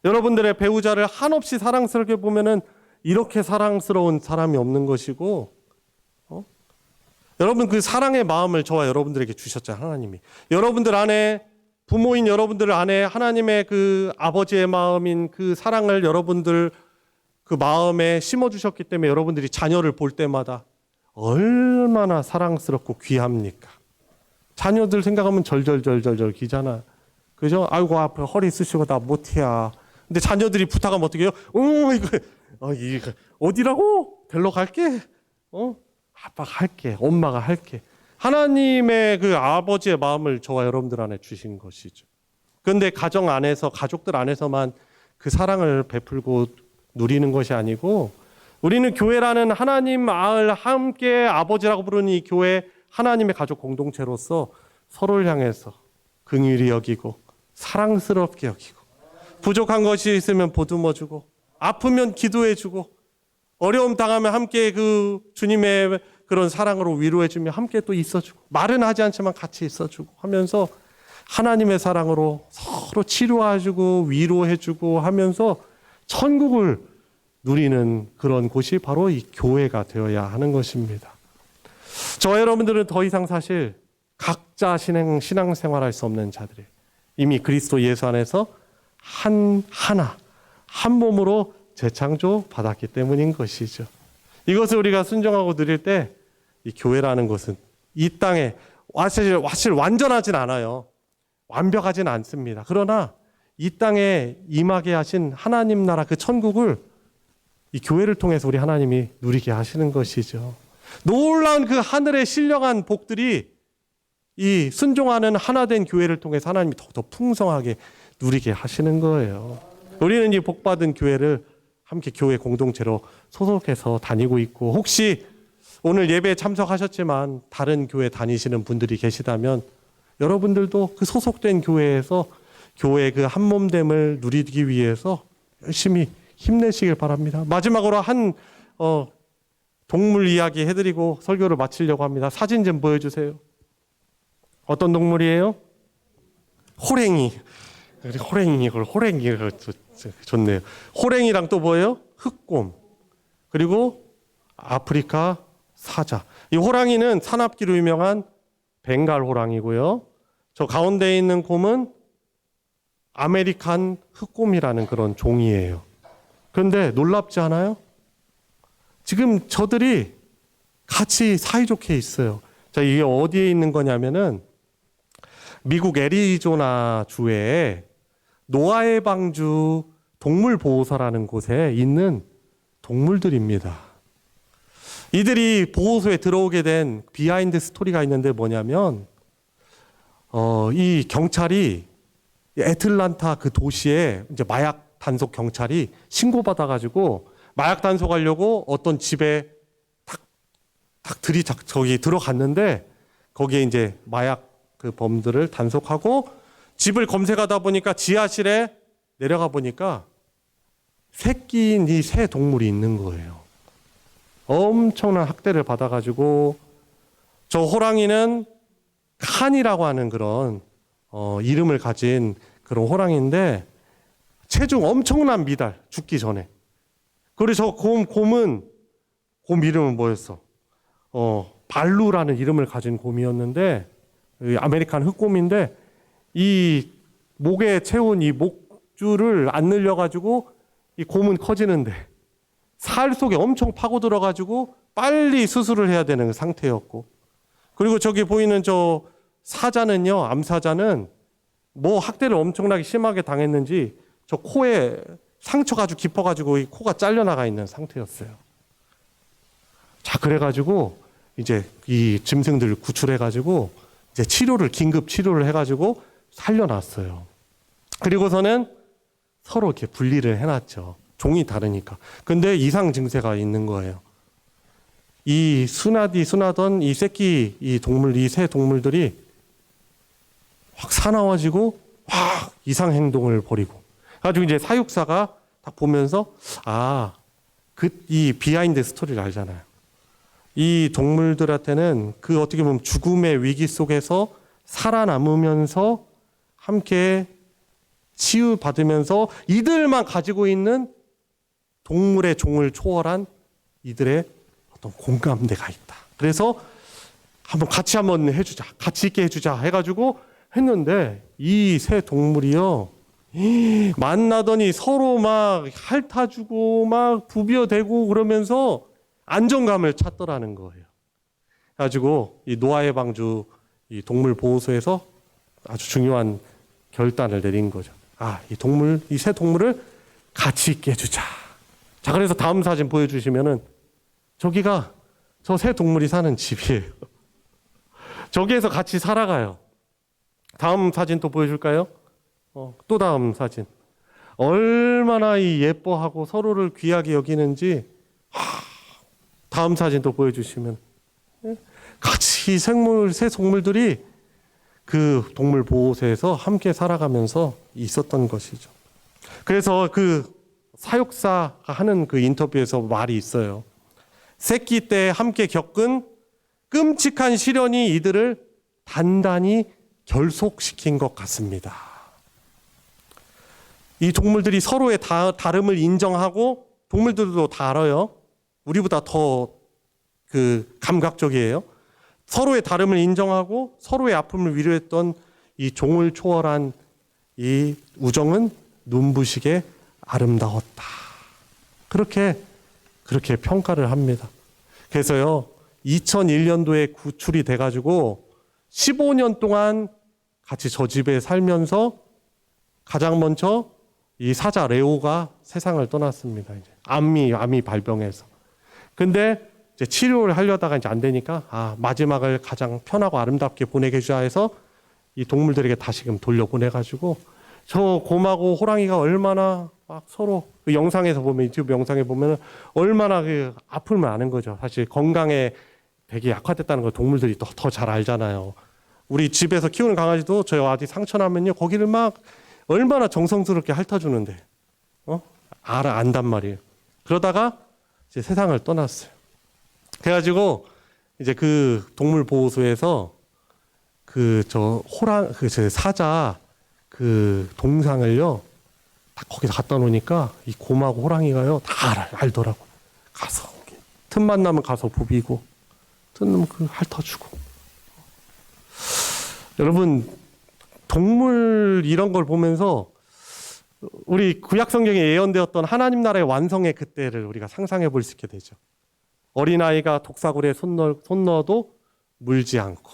여러분들의 배우자를 한없이 사랑스럽게 보면은 이렇게 사랑스러운 사람이 없는 것이고, 여러분 그 사랑의 마음을 저와 여러분들에게 주셨잖아요, 하나님이. 여러분들 안에, 부모인 여러분들 안에 하나님의 그 아버지의 마음인 그 사랑을 여러분들 그 마음에 심어주셨기 때문에 여러분들이 자녀를 볼 때마다 얼마나 사랑스럽고 귀합니까? 자녀들 생각하면 절절절절절 기잖아. 그죠? 아이고, 앞에 허리 쓰시고 나 못해야. 근데 자녀들이 부탁하면 어떻게 해요? 이거 어디라고? 데리러 갈게? 아빠가 할게. 엄마가 할게. 하나님의 그 아버지의 마음을 저와 여러분들 안에 주신 것이죠. 그런데 가정 안에서, 가족들 안에서만 그 사랑을 베풀고 누리는 것이 아니고, 우리는 교회라는 하나님 마을 함께 아버지라고 부르는 이 교회 하나님의 가족 공동체로서 서로를 향해서 긍휼히 여기고 사랑스럽게 여기고, 부족한 것이 있으면 보듬어주고, 아프면 기도해주고, 어려움 당하면 함께 그 주님의 그런 사랑으로 위로해주며 함께 또 있어주고, 말은 하지 않지만 같이 있어주고 하면서 하나님의 사랑으로 서로 치료해주고 위로해주고 하면서 천국을 누리는 그런 곳이 바로 이 교회가 되어야 하는 것입니다. 저와 여러분들은 더 이상 사실 각자 신앙생활할 수 없는 자들이에요. 이미 그리스도 예수 안에서 한 몸으로 재창조 받았기 때문인 것이죠. 이것을 우리가 순종하고 누릴 때 이 교회라는 것은 이 땅에 사실 완전하진 않아요. 완벽하진 않습니다. 그러나 이 땅에 임하게 하신 하나님 나라 그 천국을 이 교회를 통해서 우리 하나님이 누리게 하시는 것이죠. 놀라운 그 하늘의 신령한 복들이 이 순종하는 하나된 교회를 통해서 하나님이 더더 풍성하게 누리게 하시는 거예요. 우리는 이 복받은 교회를 함께 교회 공동체로 소속해서 다니고 있고, 혹시 오늘 예배에 참석하셨지만 다른 교회 다니시는 분들이 계시다면 여러분들도 그 소속된 교회에서 교회의 그 한몸됨을 누리기 위해서 열심히 힘내시길 바랍니다. 마지막으로 한 동물 이야기 해드리고 설교를 마치려고 합니다. 사진 좀 보여주세요. 어떤 동물이에요? 호랭이. 호랭이가 좋네요. 호랭이랑 또 뭐예요? 흑곰. 그리고 아프리카 사자. 이 호랑이는 산악기로 유명한 벵갈 호랑이고요. 저 가운데 있는 곰은 아메리칸 흑곰이라는 그런 종이에요. 그런데 놀랍지 않아요? 지금 저들이 같이 사이좋게 있어요. 자, 이게 어디에 있는 거냐면은 미국 애리조나 주에 노아의 방주 동물보호소라는 곳에 있는 동물들입니다. 이들이 보호소에 들어오게 된 비하인드 스토리가 있는데 뭐냐면, 이 경찰이 애틀란타 그 도시에 이제 마약 단속 경찰이 신고받아가지고 마약 단속하려고 어떤 집에 저기 들어갔는데, 거기에 이제 마약 그 범들을 단속하고 집을 검색하다 보니까 지하실에 내려가 보니까 새끼인 이 새 동물이 있는 거예요. 엄청난 학대를 받아가지고, 저 호랑이는 칸이라고 하는 그런 이름을 가진 그런 호랑이인데 체중 엄청난 미달, 죽기 전에. 그리고 저 곰 이름은 뭐였어? 발루라는 이름을 가진 곰이었는데, 아메리칸 흑곰인데, 이 목에 채운 이 목줄을 안 늘려가지고 이 곰은 커지는데 살 속에 엄청 파고들어가지고 빨리 수술을 해야 되는 상태였고, 그리고 저기 보이는 저 사자는요, 암사자는 뭐 학대를 엄청나게 심하게 당했는지 저 코에 상처가 아주 깊어가지고 이 코가 잘려나가 있는 상태였어요. 자, 그래가지고 이제 이 짐승들을 구출해가지고 이제 긴급 치료를 해가지고 살려놨어요. 그리고서는 서로 이렇게 분리를 해놨죠. 종이 다르니까. 근데 이상 증세가 있는 거예요. 이 순하던 이 새끼 이 새 동물들이 확 사나워지고 확 이상 행동을 벌이고. 가지고 이제 사육사가 딱 보면서 이 비하인드 스토리를 알잖아요. 이 동물들한테는 그 어떻게 보면 죽음의 위기 속에서 살아남으면서 함께 치유받으면서 이들만 가지고 있는 동물의 종을 초월한 이들의 어떤 공감대가 있다. 그래서 같이 한번 해주자. 같이 있게 해주자. 해가지고 했는데 이 새 동물이요. 만나더니 서로 막 핥아주고 막 부벼대고 그러면서 안정감을 찾더라는 거예요. 가지고 이 노아의 방주 이 동물 보호소에서 아주 중요한 결단을 내린 거죠. 이 새 동물을 같이 있게 해주자. 자, 그래서 다음 사진 보여주시면은 저기가 저 새 동물이 사는 집이에요. 저기에서 같이 살아가요. 다음 사진 또 보여줄까요? 또 다음 사진. 얼마나 예뻐하고 서로를 귀하게 여기는지. 다음 사진 또 보여주시면 같이 새 동물들이 그 동물 보호소에서 함께 살아가면서 있었던 것이죠. 그래서 그 사육사가 하는 그 인터뷰에서 말이 있어요. 새끼 때 함께 겪은 끔찍한 시련이 이들을 단단히 결속시킨 것 같습니다. 이 동물들이 서로의 다름을 인정하고, 동물들도 다 알아요. 우리보다 더 감각적이에요. 서로의 다름을 인정하고 서로의 아픔을 위로했던 이 종을 초월한 이 우정은 눈부시게 아름다웠다. 그렇게 평가를 합니다. 그래서요, 2001년도에 구출이 돼가지고 15년 동안 같이 저 집에 살면서 가장 먼저 이 사자 레오가 세상을 떠났습니다. 이제 암이 발병해서. 근데 이제 치료를 하려다가 이제 안 되니까 마지막을 가장 편하고 아름답게 보내게 해주자 해서 이 동물들에게 다시금 돌려보내가지고 저 곰하고 호랑이가 얼마나 막 서로 그 영상에서 보면, 유튜브 영상에 보면 얼마나 그 아픔을 아는 거죠. 사실 건강에 되게 약화됐다는 걸 동물들이 더 잘 알잖아요. 우리 집에서 키우는 강아지도 저희 아기 상처 나면요, 거기를 막 얼마나 정성스럽게 핥아주는데, 안단 말이에요. 그러다가 이제 세상을 떠났어요. 그래가지고 이제 그 동물 보호소에서 저 사자 그 동상을요, 다 거기다 갖다 놓으니까 이 곰하고 호랑이가요, 다 알더라고. 가서 틈만 나면 가서 부비고, 틈나면 핥아주고. 여러분, 동물 이런 걸 보면서 우리 구약 성경에 예언되었던 하나님 나라의 완성의 그때를 우리가 상상해 볼 수 있게 되죠. 어린아이가 독사굴에 손 넣어도 물지 않고,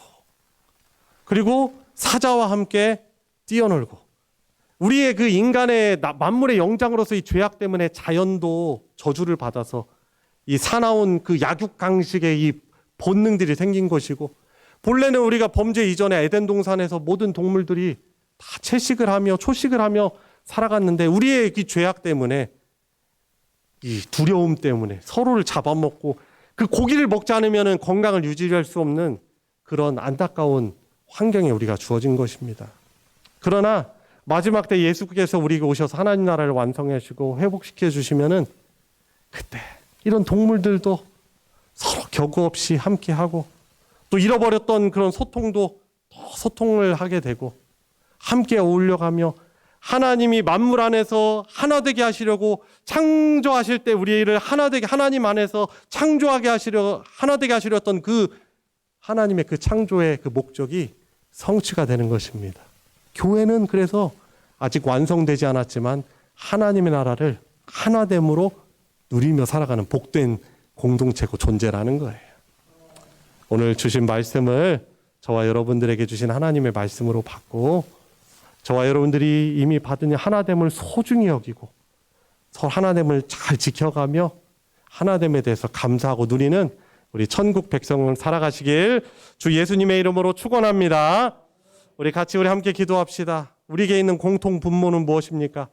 그리고 사자와 함께 뛰어놀고, 우리의 그 인간의 만물의 영장으로서 이 죄악 때문에 자연도 저주를 받아서 이 사나운 그 약육강식의 이 본능들이 생긴 것이고, 본래는 우리가 범죄 이전에 에덴 동산에서 모든 동물들이 다 채식을 하며 초식을 하며 살아갔는데, 우리의 이 죄악 때문에, 이 두려움 때문에 서로를 잡아먹고, 그 고기를 먹지 않으면 건강을 유지할 수 없는 그런 안타까운 환경에 우리가 주어진 것입니다. 그러나 마지막 때 예수께서 우리에게 오셔서 하나님 나라를 완성하시고 회복시켜 주시면은, 그때 이런 동물들도 서로 격우 없이 함께하고, 또 잃어버렸던 그런 소통도 더 소통을 하게 되고, 함께 어울려가며 하나님이 만물 안에서 하나 되게 하시려고 창조하실 때 우리를 하나님 안에서 하나 되게 하시려던 그 하나님의 그 창조의 그 목적이 성취가 되는 것입니다. 교회는 그래서 아직 완성되지 않았지만 하나님의 나라를 하나됨으로 누리며 살아가는 복된 공동체고 존재라는 거예요. 오늘 주신 말씀을 저와 여러분들에게 주신 하나님의 말씀으로 받고 저와 여러분들이 이미 받은 하나됨을 소중히 여기고 서로 하나됨을 잘 지켜가며 하나됨에 대해서 감사하고 누리는 우리 천국 백성을 살아가시길 주 예수님의 이름으로 축원합니다. 우리 함께 기도합시다. 우리에게 있는 공통 분모는 무엇입니까?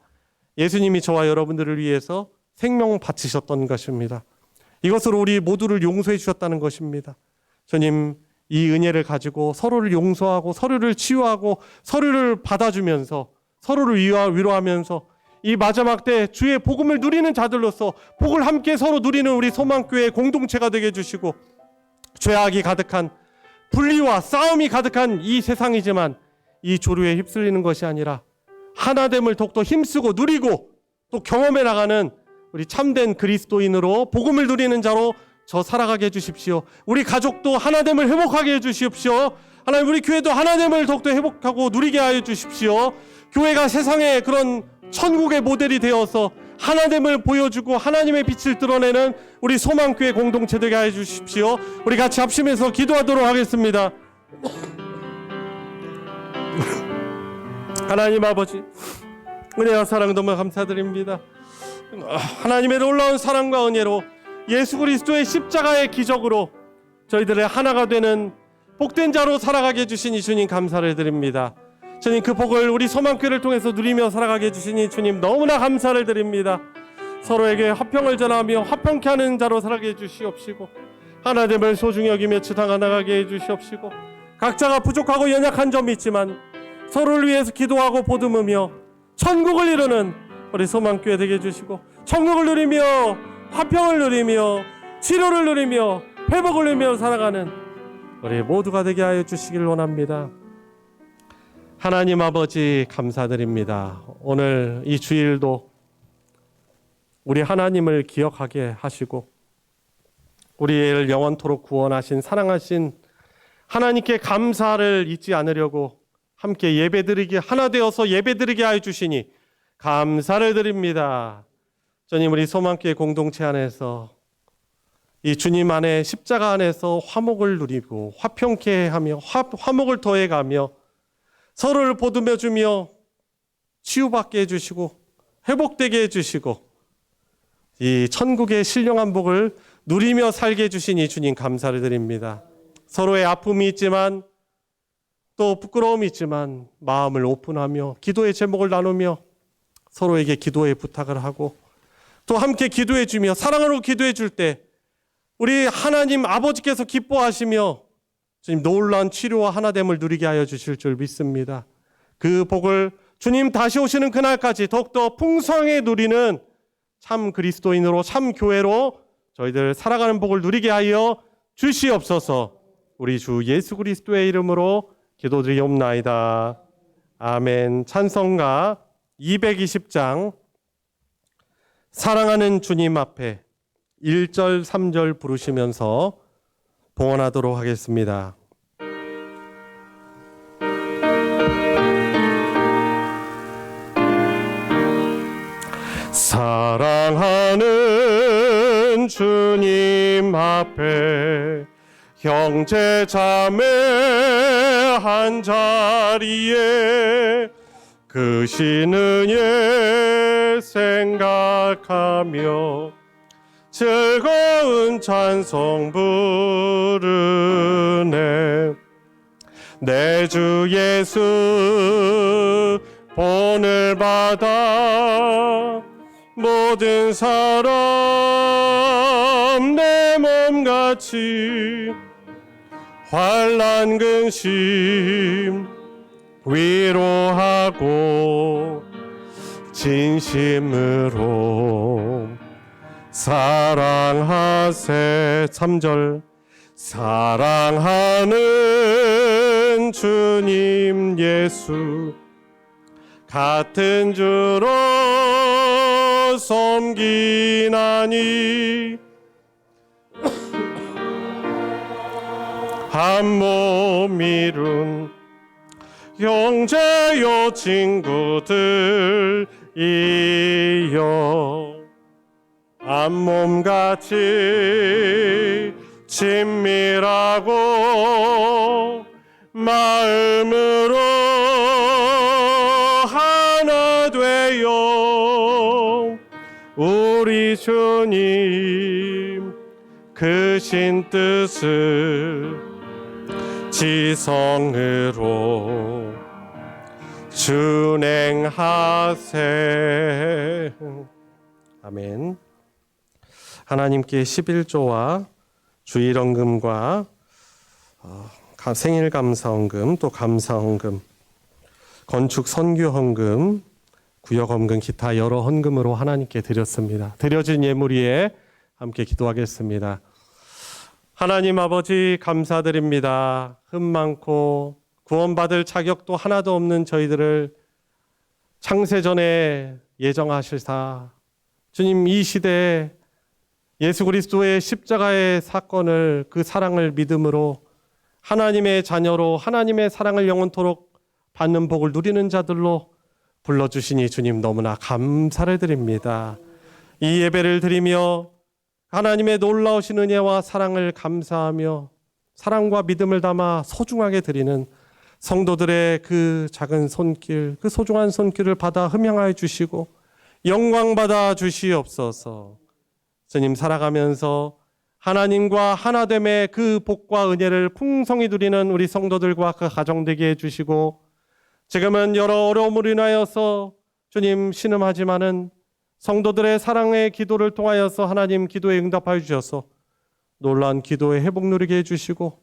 예수님이 저와 여러분들을 위해서 생명 바치셨던 것입니다. 이것으로 우리 모두를 용서해 주셨다는 것입니다. 주님, 이 은혜를 가지고 서로를 용서하고 서로를 치유하고 서로를 받아주면서 서로를 위로하면서 이 마지막 때 주의 복음을 누리는 자들로서 복을 함께 서로 누리는 우리 소망교회 공동체가 되게 해주시고 죄악이 가득한 분리와 싸움이 가득한 이 세상이지만 이 조류에 휩쓸리는 것이 아니라 하나됨을 더욱더 힘쓰고 누리고 또 경험해 나가는 우리 참된 그리스도인으로 복음을 누리는 자로 저 살아가게 해주십시오. 우리 가족도 하나됨을 회복하게 해주십시오. 하나님, 우리 교회도 하나됨을 더욱더 회복하고 누리게 하여 주십시오. 교회가 세상의 그런 천국의 모델이 되어서 하나됨을 보여주고 하나님의 빛을 드러내는 우리 소망교회 공동체 되게 하여 주십시오. 우리 같이 합심해서 기도하도록 하겠습니다. 하나님 아버지, 은혜와 사랑 너무 감사드립니다. 하나님의 놀라운 사랑과 은혜로 예수 그리스도의 십자가의 기적으로 저희들의 하나가 되는 복된 자로 살아가게 해주신 이 주님 감사를 드립니다. 주님, 그 복을 우리 소망교회를 통해서 누리며 살아가게 해주신 이 주님 너무나 감사를 드립니다. 서로에게 화평을 전하며 화평케 하는 자로 살아가게 해주시옵시고 하나됨을 소중히 여기며 지당하 나가게 해주시옵시고 각자가 부족하고 연약한 점이 있지만 서로를 위해서 기도하고 보듬으며 천국을 이루는 우리 소망교회 되게 해주시고 천국을 누리며 화평을 누리며 치료를 누리며 회복을 누리며 살아가는 우리 모두가 되게 하여 주시길 원합니다. 하나님 아버지 감사드립니다. 오늘 이 주일도 우리 하나님을 기억하게 하시고 우리를 영원토록 구원하신 사랑하신 하나님께 감사를 잊지 않으려고 함께 예배드리게 하나 되어서 예배드리게 하여 주시니 감사를 드립니다. 주님, 우리 소망교회 공동체 안에서 이 주님 안에 십자가 안에서 화목을 누리고 화평케 하며 화목을 더해가며 서로를 보듬어 주며 치유받게 해주시고 회복되게 해주시고 이 천국의 신령한 복을 누리며 살게 해주신 이 주님 감사를 드립니다. 서로의 아픔이 있지만 또 부끄러움이 있지만 마음을 오픈하며 기도의 제목을 나누며 서로에게 기도의 부탁을 하고 또 함께 기도해 주며 사랑으로 기도해 줄 때 우리 하나님 아버지께서 기뻐하시며 주님 놀라운 치료와 하나됨을 누리게 하여 주실 줄 믿습니다. 그 복을 주님 다시 오시는 그날까지 더욱더 풍성하게 누리는 참 그리스도인으로 참 교회로 저희들 살아가는 복을 누리게 하여 주시옵소서. 우리 주 예수 그리스도의 이름으로 기도드리옵나이다. 아멘. 찬송가 220장 사랑하는 주님 앞에 1절 3절 부르시면서 봉헌하도록 하겠습니다. 사랑하는 주님 앞에 형제 자매 한 자리에 그 신은혜 생각하며 즐거운 찬송 부르네. 내 주 예수 본을 받아 모든 사람 내 몸같이 환난 근심 위로하고 진심으로 사랑하세. 3절 사랑하는 주님 예수 같은 주로 섬기나니 한 몸 이룬 형제요 친구들이여. 아멘. 한 몸같이 친밀하고 마음으로 하나 되어 우리 주님 크신 뜻을 지성으로 준행하세. 아멘. 하나님께 11조와 주일헌금과 생일감사헌금, 또 감사헌금, 건축선교헌금, 구역헌금, 기타 여러 헌금으로 하나님께 드렸습니다. 드려진 예물 위에 함께 기도하겠습니다. 하나님 아버지 감사드립니다. 흠 많고 구원받을 자격도 하나도 없는 저희들을 창세전에 예정하실사 주님, 이 시대에 예수 그리스도의 십자가의 사건을, 그 사랑을 믿음으로 하나님의 자녀로 하나님의 사랑을 영원토록 받는 복을 누리는 자들로 불러주시니 주님 너무나 감사를 드립니다. 이 예배를 드리며 하나님의 놀라우신 은혜와 사랑을 감사하며 사랑과 믿음을 담아 소중하게 드리는 성도들의 그 작은 손길, 그 소중한 손길을 받아 흠양하여 주시고 영광 받아 주시옵소서. 주님, 살아가면서 하나님과 하나됨의 그 복과 은혜를 풍성히 누리는 우리 성도들과 그 가정 되게 해주시고, 지금은 여러 어려움으로 인하여서 주님 신음하지만은 성도들의 사랑의 기도를 통하여서 하나님 기도에 응답하여 주셔서 놀라운 기도의 회복 누리게 해주시고,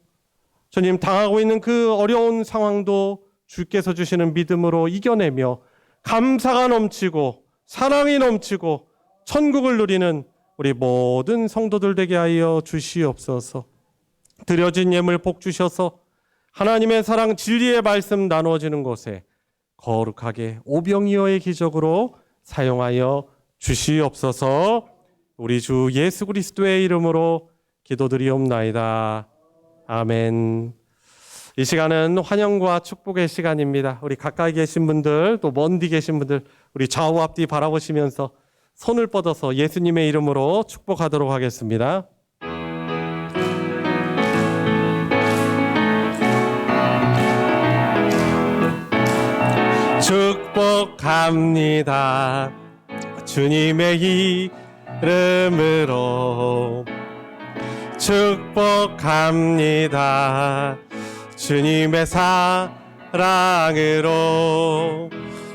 주님 당하고 있는 그 어려운 상황도 주께서 주시는 믿음으로 이겨내며 감사가 넘치고 사랑이 넘치고 천국을 누리는 우리 모든 성도들 되게 하여 주시옵소서. 드려진 예물 복 주셔서 하나님의 사랑 진리의 말씀 나누어지는 곳에 거룩하게 오병이어의 기적으로 사용하여 주시옵소서. 우리 주 예수 그리스도의 이름으로 기도드리옵나이다. 아멘. 이 시간은 환영과 축복의 시간입니다. 우리 가까이 계신 분들, 또 먼 데 계신 분들, 우리 좌우 앞뒤 바라보시면서 손을 뻗어서 예수님의 이름으로 축복하도록 하겠습니다. 축복합니다. 주님의 이름으로 축복합니다. 주님의 사랑으로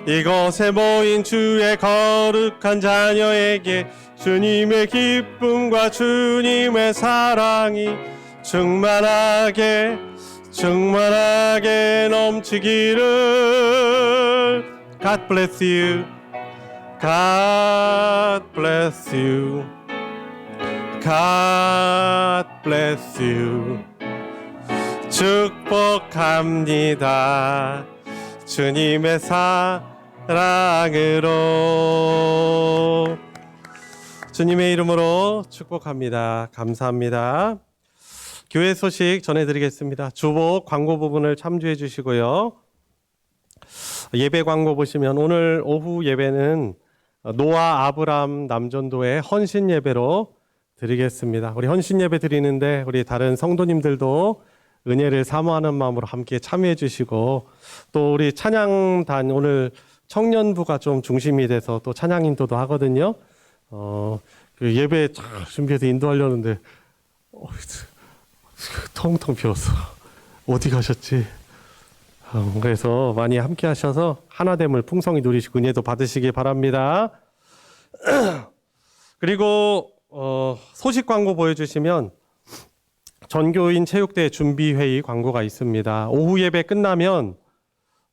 이곳에 모인 주의 거룩한 자녀에게 주님의 기쁨과 주님의 사랑이 충만하게 넘치기를. God bless you. God bless you. God bless you. 축복합니다. 주님의 사랑으로. 주님의 이름으로 축복합니다. 감사합니다. 교회 소식 전해드리겠습니다. 주보 광고 부분을 참조해 주시고요. 예배 광고 보시면 오늘 오후 예배는 노아 아브람 남전도의 헌신 예배로 드리겠습니다. 우리 헌신 예배 드리는데 우리 다른 성도님들도 은혜를 사모하는 마음으로 함께 참여해 주시고, 또 우리 찬양단 오늘 청년부가 좀 중심이 돼서 또 찬양 인도도 하거든요. 그 예배 잘 준비해서 인도하려는데 텅텅 비었어. 어디 가셨지? 그래서 많이 함께 하셔서 하나됨을 풍성히 누리시고 은혜도 받으시기 바랍니다. 그리고 소식 광고 보여주시면 전교인 체육대 준비회의 광고가 있습니다. 오후 예배 끝나면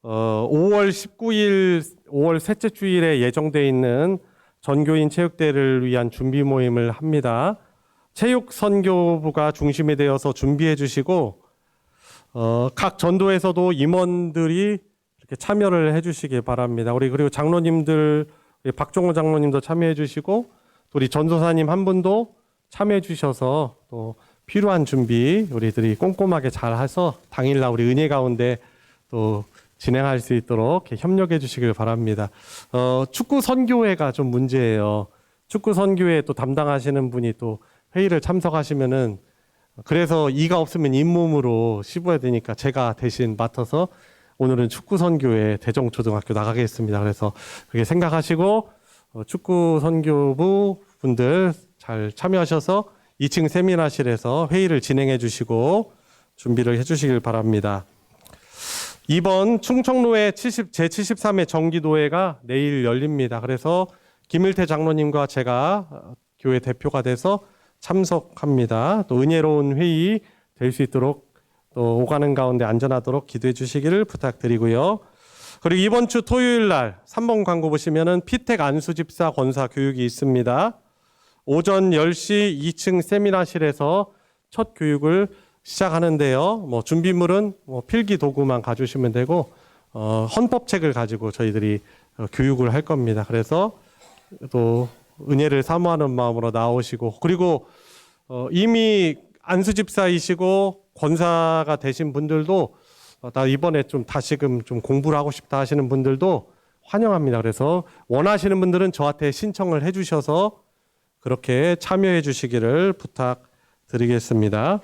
5월 19일 5월 셋째 주일에 예정되어 있는 전교인 체육대를 위한 준비 모임을 합니다. 체육선교부가 중심이 되어서 준비해 주시고, 각 전도에서도 임원들이 이렇게 참여를 해 주시기 바랍니다. 우리 그리고 장로님들, 우리 박종호 장로님도 참여해 주시고, 또 우리 전도사님 한 분도 참여해 주셔서 또 필요한 준비 우리들이 꼼꼼하게 잘 해서 당일날 우리 은혜 가운데 또 진행할 수 있도록 협력해 주시길 바랍니다. 축구 선교회가 좀 문제예요. 축구 선교회 또 담당하시는 분이 또 회의를 참석하시면은 그래서 이가 없으면 잇몸으로 씹어야 되니까 제가 대신 맡아서 오늘은 축구 선교회 대정초등학교 나가겠습니다. 그래서 그렇게 생각하시고 축구 선교부 분들 잘 참여하셔서 2층 세미나실에서 회의를 진행해 주시고 준비를 해 주시길 바랍니다. 이번 충청로회 제73회 정기도회가 내일 열립니다. 그래서 김일태 장로님과 제가 교회 대표가 돼서 참석합니다. 또 은혜로운 회의 될 수 있도록 또 오가는 가운데 안전하도록 기도해 주시기를 부탁드리고요. 그리고 이번 주 토요일 날 3번 광고 보시면은 피택 안수집사 권사 교육이 있습니다. 오전 10시 2층 세미나실에서 첫 교육을 시작하는데요. 뭐 준비물은 필기 도구만 가주시면 되고 헌법책을 가지고 저희들이 교육을 할 겁니다. 그래서 또 은혜를 사모하는 마음으로 나오시고, 그리고 이미 안수집사이시고 권사가 되신 분들도 나 이번에 좀 다시금 좀 공부를 하고 싶다 하시는 분들도 환영합니다. 그래서 원하시는 분들은 저한테 신청을 해주셔서 그렇게 참여해 주시기를 부탁드리겠습니다.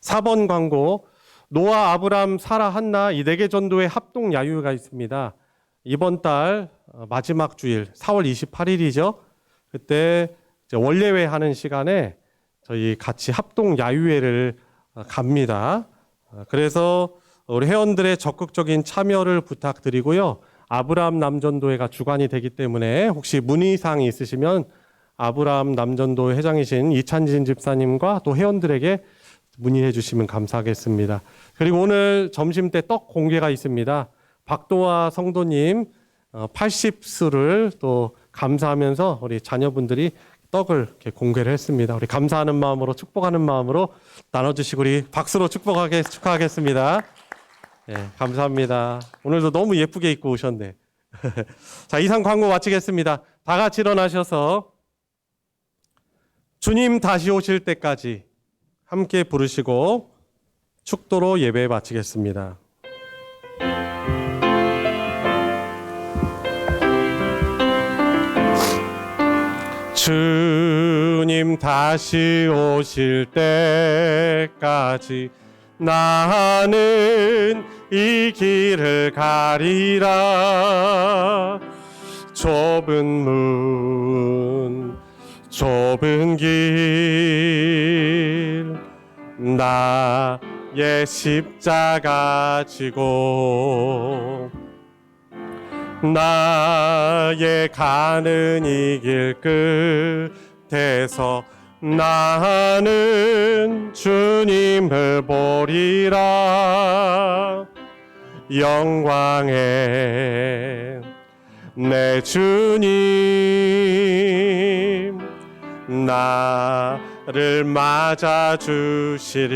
4번 광고, 노아, 아브람, 사라, 한나 이 4개 전도의 합동 야유가 있습니다. 이번 달 마지막 주일 4월 28일이죠. 그때 원례회 하는 시간에 저희 같이 합동 야유회를 갑니다. 그래서 우리 회원들의 적극적인 참여를 부탁드리고요. 아브라함 남전도회가 주관이 되기 때문에 혹시 문의사항이 있으시면 아브라함 남전도회 회장이신 이찬진 집사님과 또 회원들에게 문의해 주시면 감사하겠습니다. 그리고 오늘 점심때 떡 공개가 있습니다. 박도화 성도님 80수를 또 감사하면서 우리 자녀분들이 떡을 이렇게 공개를 했습니다. 우리 감사하는 마음으로 축복하는 마음으로 나눠주시고 우리 박수로 축하하겠습니다. 네, 감사합니다. 오늘도 너무 예쁘게 입고 오셨네. 자, 이상 광고 마치겠습니다. 다 같이 일어나셔서 주님 다시 오실 때까지 함께 부르시고 축도로 예배 마치겠습니다. 주님 다시 오실 때까지 나는 이 길을 가리라. 좁은 문, 좁은 길, 나의 십자가 지고 나의 가는 이 길 끝에서 나는 주님을 보리라. 영광의 내 주님 나를 맞아주시리.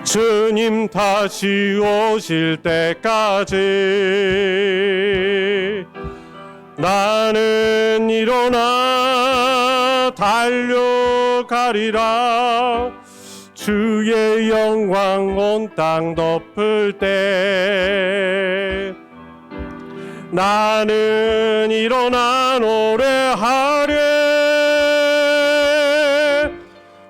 주님 다시 오실 때까지 나는 일어나 달려가리라. 주의 영광 온 땅 덮을 때 나는 일어나 노래하리.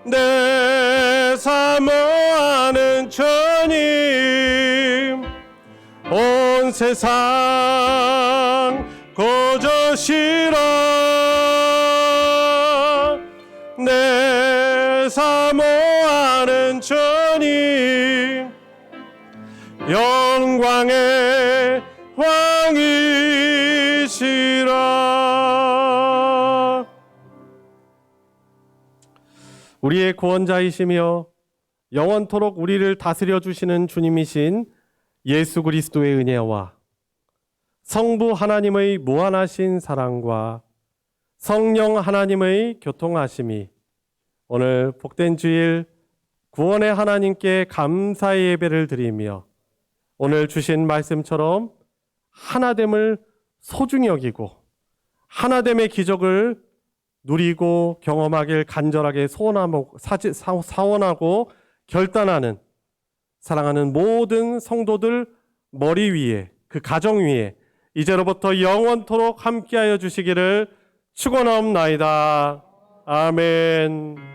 내 사모하는 주님 온 세상 거저시라. 내 사모하는 주님 영광의 왕이시라. 우리의 구원자이시며 영원토록 우리를 다스려 주시는 주님이신 예수 그리스도의 은혜와 성부 하나님의 무한하신 사랑과 성령 하나님의 교통하심이 오늘 복된 주일 구원의 하나님께 감사의 예배를 드리며 오늘 주신 말씀처럼 하나됨을 소중히 여기고 하나됨의 기적을 누리고 경험하길 간절하게 사원하고 결단하는 사랑하는 모든 성도들 머리 위에 그 가정 위에 이제로부터 영원토록 함께하여 주시기를 축원하옵나이다. 아멘.